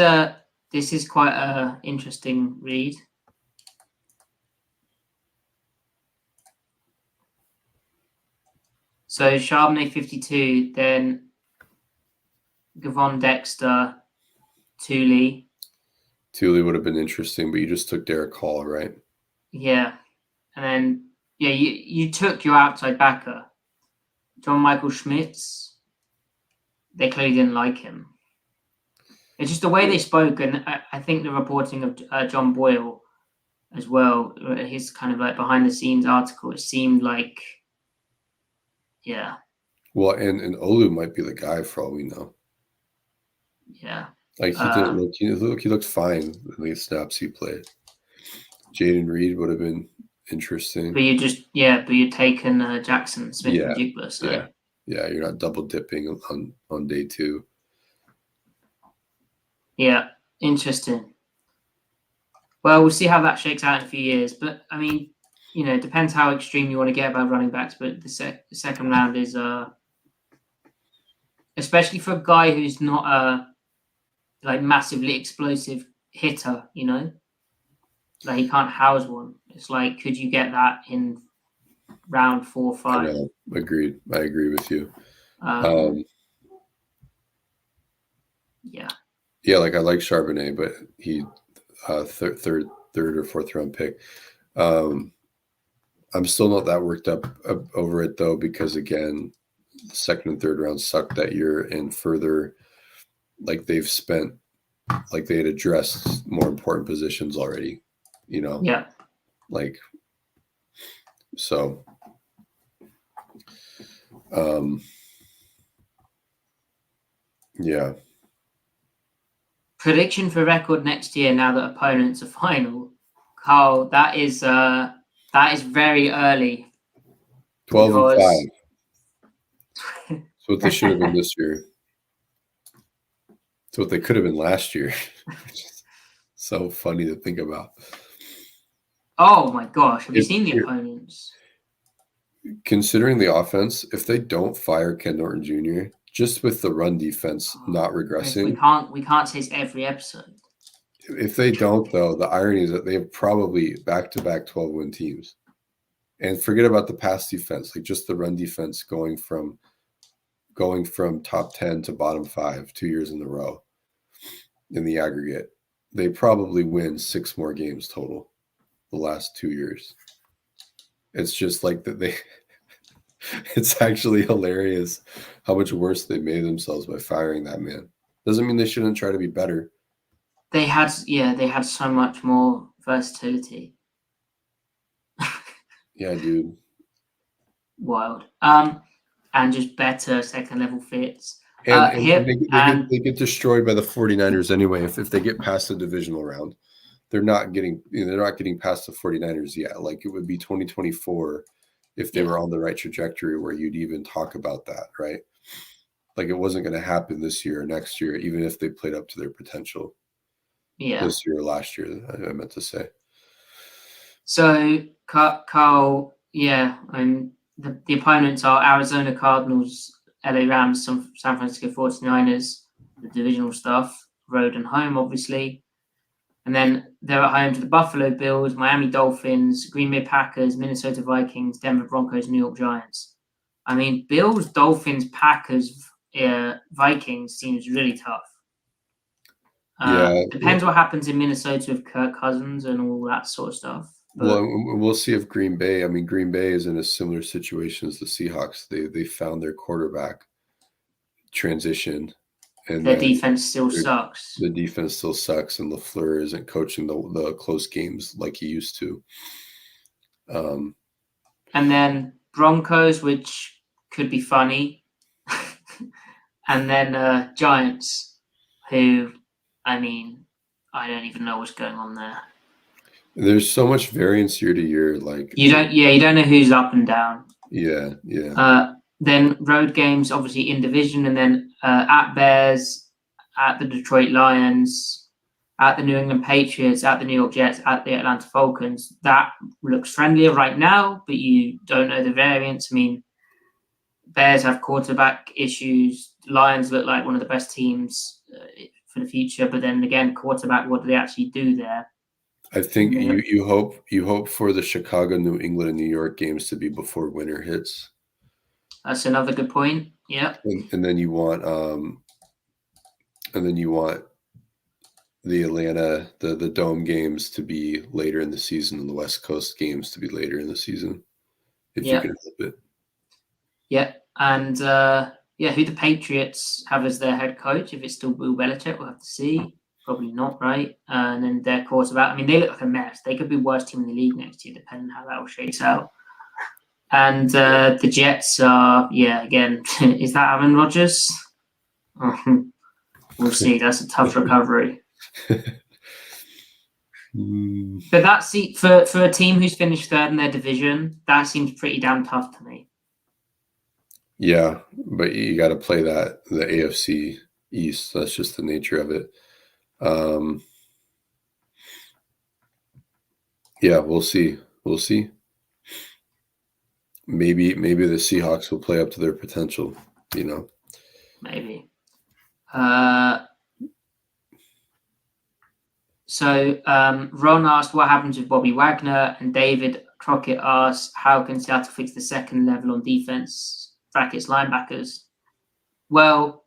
[SPEAKER 1] quite a interesting read. So Charbonnet 52, then Gavon Dexter, Thule.
[SPEAKER 2] Thule would have been interesting, but you just took Derek Hall, right?
[SPEAKER 1] Yeah. And then you took your outside backer. John Michael Schmitz. They clearly didn't like him. It's just the way they spoke, and I think the reporting of John Boyle as well, his kind of like behind the scenes article, it seemed like, yeah.
[SPEAKER 2] Well, and Olu might be the guy for all we know.
[SPEAKER 1] Yeah.
[SPEAKER 2] Like he didn't look. He looked fine in the snaps he played. Jaden Reed would have been interesting.
[SPEAKER 1] But you're taking Jackson Smith and Jigba. So.
[SPEAKER 2] Yeah, you're not double dipping on day 2.
[SPEAKER 1] Yeah, interesting. Well, we'll see how that shakes out in a few years. But I mean, it depends how extreme you want to get about running backs. But the second round is, especially for a guy who's not a like massively explosive hitter, like he can't house one. It's like, could you get that in round 4 or 5?
[SPEAKER 2] I know. Agreed. I agree with you.
[SPEAKER 1] Yeah.
[SPEAKER 2] Yeah, like I like Charbonnet, but he third or fourth round pick. I'm still not that worked up over it though, because again, the second and third round sucked that year, and further, like they've spent, like they had addressed more important positions already,
[SPEAKER 1] Yeah.
[SPEAKER 2] Like, so, yeah.
[SPEAKER 1] Prediction for record next year. Now that opponents are final, Carl, that is very early.
[SPEAKER 2] 12-5. That's what they should have been this year. It's what they could have been last year. So funny to think about.
[SPEAKER 1] Oh my gosh! Have you seen the opponents?
[SPEAKER 2] considering the offense, if they don't fire Ken Norton Jr., just with the run defense not regressing,
[SPEAKER 1] we can't say it's every episode.
[SPEAKER 2] If they don't, though, the irony is that they have probably back-to-back 12-win teams. And forget about the pass defense, like just the run defense going from top 10 to bottom 5 2 years in a row in the aggregate. They probably win 6 more games total the last 2 years. It's just like that it's actually hilarious how much worse they made themselves by firing that man. Doesn't mean they shouldn't try to be better.
[SPEAKER 1] They had so much more versatility.
[SPEAKER 2] Yeah, dude.
[SPEAKER 1] Wild. And just better second level fits.
[SPEAKER 2] And they get destroyed by the 49ers anyway if they get past the divisional round. They're not getting past the 49ers yet. Like it would be 2024 if they were on the right trajectory where you'd even talk about that, right? Like it wasn't going to happen this year or next year, even if they played up to their potential.
[SPEAKER 1] Yeah.
[SPEAKER 2] This year or last year, I meant to say.
[SPEAKER 1] So Carl, and the opponents are Arizona Cardinals, LA Rams, San Francisco 49ers, the divisional stuff, road and home, obviously. And then they're at home to the Buffalo Bills, Miami Dolphins, Green Bay Packers, Minnesota Vikings, Denver Broncos, New York Giants. I mean, Bills, Dolphins, Packers, Vikings seems really tough. Depends what happens in Minnesota with Kirk Cousins and all that sort of stuff.
[SPEAKER 2] Well, we'll see if Green Bay is in a similar situation as the Seahawks. They found their quarterback transition. And
[SPEAKER 1] their defense still sucks.
[SPEAKER 2] The defense still sucks, and LaFleur isn't coaching the close games like he used to.
[SPEAKER 1] And then Broncos, which could be funny. And then Giants, who, I mean, I don't even know what's going on there.
[SPEAKER 2] There's so much variance year to year. Like
[SPEAKER 1] you don't know who's up and down.
[SPEAKER 2] Yeah.
[SPEAKER 1] Then road games, obviously in division, and then at Bears, at the Detroit Lions, at the New England Patriots, at the New York Jets, at the Atlanta Falcons. That looks friendlier right now, but you don't know the variance. I mean, Bears have quarterback issues. Lions look like one of the best teams for the future, but then again, quarterback, what do they actually do there?
[SPEAKER 2] I think you hope for the Chicago, New England, and New York games to be before winter hits.
[SPEAKER 1] That's another good point. Yeah.
[SPEAKER 2] And then you want the Atlanta, the dome games to be later in the season and the West Coast games to be later in the season. If you can help it.
[SPEAKER 1] Yeah. And who the Patriots have as their head coach, if it's still Bill Belichick, we'll have to see. Probably not, right? And then their quarterback, I mean, they look like a mess. They could be worst team in the league next year, depending on how that all shakes out. And the Jets are, again, is that Aaron Rodgers? We'll see. That's a tough recovery. But that's for a team who's finished third in their division, that seems pretty damn tough to me.
[SPEAKER 2] Yeah, but you got to play the AFC East. That's just the nature of it. We'll see. Maybe the Seahawks will play up to their potential,
[SPEAKER 1] Maybe. So Ron asked what happens with Bobby Wagner, and David Crockett asked how can Seattle fix the second level on defense, brackets linebackers. Well,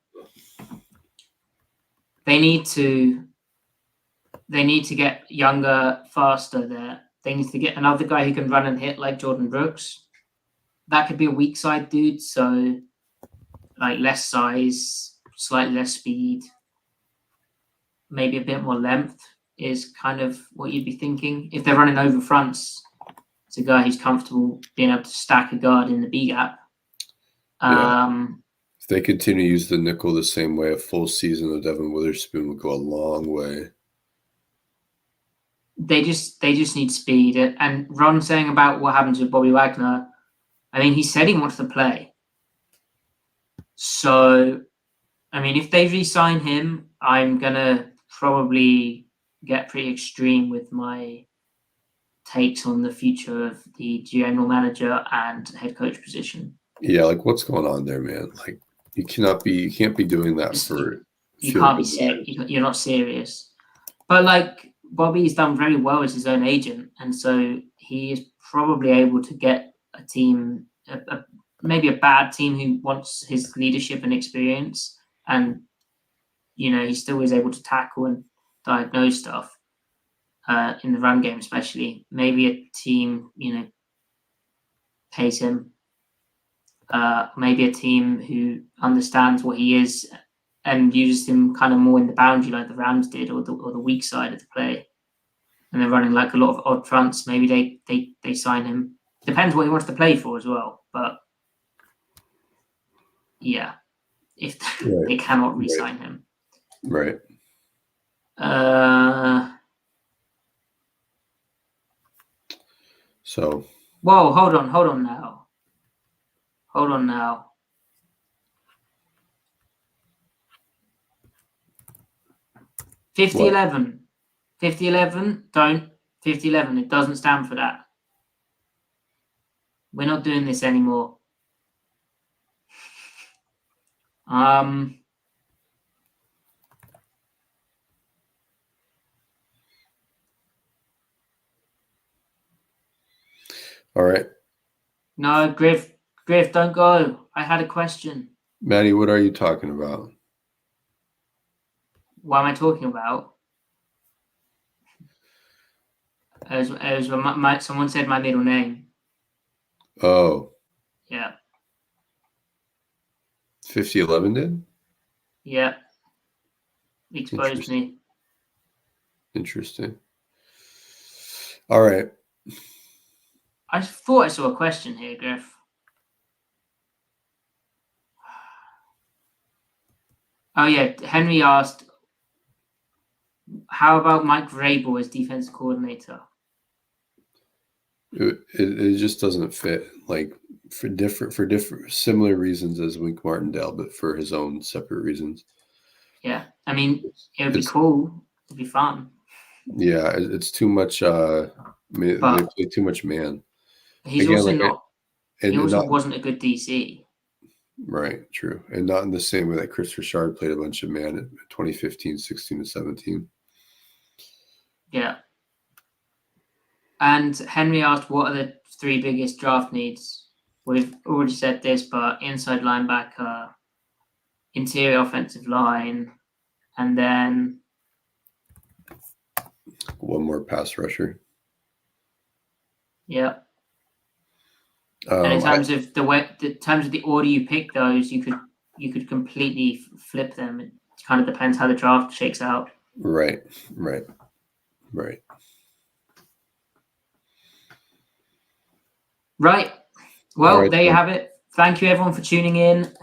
[SPEAKER 1] they need to get younger, faster there. They need to get another guy who can run and hit like Jordan Brooks. That could be a weak side dude, so like less size, slightly less speed, maybe a bit more length is kind of what you'd be thinking. If they're running over fronts, it's a guy who's comfortable being able to stack a guard in the B gap.
[SPEAKER 2] If they continue to use the nickel the same way, a full season of Devin Witherspoon would go a long way.
[SPEAKER 1] They just need speed. And Ron saying about what happens with Bobby Wagner, I mean, he said he wants to play. So, I mean, if they re-sign him, I'm going to probably get pretty extreme with my takes on the future of the general manager and head coach position.
[SPEAKER 2] Yeah, like what's going on there, man? Like you can't be doing that for
[SPEAKER 1] you can't be serious. You're not serious. But like Bobby's done very well as his own agent, and so he is probably able to get a team, maybe a bad team who wants his leadership and experience, and he still is able to tackle and diagnose stuff in the run game, especially. Maybe a team pays him. Maybe a team who understands what he is and uses him kind of more in the boundary like the Rams did, or the weak side of the play. And they're running like a lot of odd fronts. Maybe they sign him. Depends what he wants to play for as well. But yeah, if they cannot re-sign him.
[SPEAKER 2] Right. So.
[SPEAKER 1] Whoa, hold on now. 50-11. 50-11, don't. 50-11, it doesn't stand for that. We're not doing this anymore.
[SPEAKER 2] All right.
[SPEAKER 1] No, Griff, don't go. I had a question.
[SPEAKER 2] Matty, what are you talking about?
[SPEAKER 1] What am I talking about? Someone said my middle name.
[SPEAKER 2] Oh.
[SPEAKER 1] Yeah.
[SPEAKER 2] 50-11 did?
[SPEAKER 1] Yeah. Exposed me.
[SPEAKER 2] Interesting. All right.
[SPEAKER 1] I thought I saw a question here, Griff. Oh, yeah. Henry asked, how about Mike Vrabel as defense coordinator?
[SPEAKER 2] It just doesn't fit, like for different similar reasons as Wink Martindale, but for his own separate reasons.
[SPEAKER 1] Yeah. I mean, it would be cool. It'd be fun.
[SPEAKER 2] Yeah, it's too much. They play too much man.
[SPEAKER 1] He's also not. He also wasn't a good DC.
[SPEAKER 2] Right, true. And not in the same way that Chris Richard played a bunch of man in 2015, 16, and 17.
[SPEAKER 1] Yeah. And Henry asked, what are the 3 biggest draft needs? We've already said this, but inside linebacker, interior offensive line, and then
[SPEAKER 2] one more pass rusher.
[SPEAKER 1] Yeah. And in terms of the order you pick those, you could completely flip them. It kind of depends how the draft shakes out.
[SPEAKER 2] Right.
[SPEAKER 1] Right. Well, there you have it. Thank you everyone for tuning in.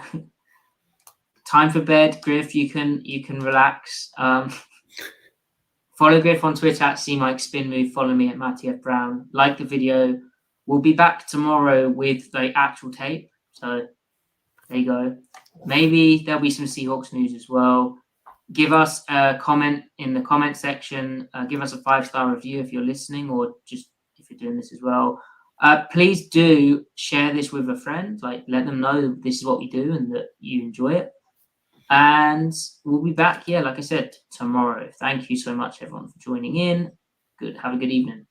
[SPEAKER 1] Time for bed, Griff. You can relax. Follow Griff on Twitter at CMikeSpinMove. Follow me at Matty F. Brown. Like the video. We'll be back tomorrow with the actual tape. So there you go. Maybe there'll be some Seahawks news as well. Give us a comment in the comment section. Give us a 5-star review if you're listening, or just if you're doing this as well. Please do share this with a friend. Like, let them know this is what we do and that you enjoy it. And we'll be back, like I said, tomorrow. Thank you so much, everyone, for joining in. Have a good evening.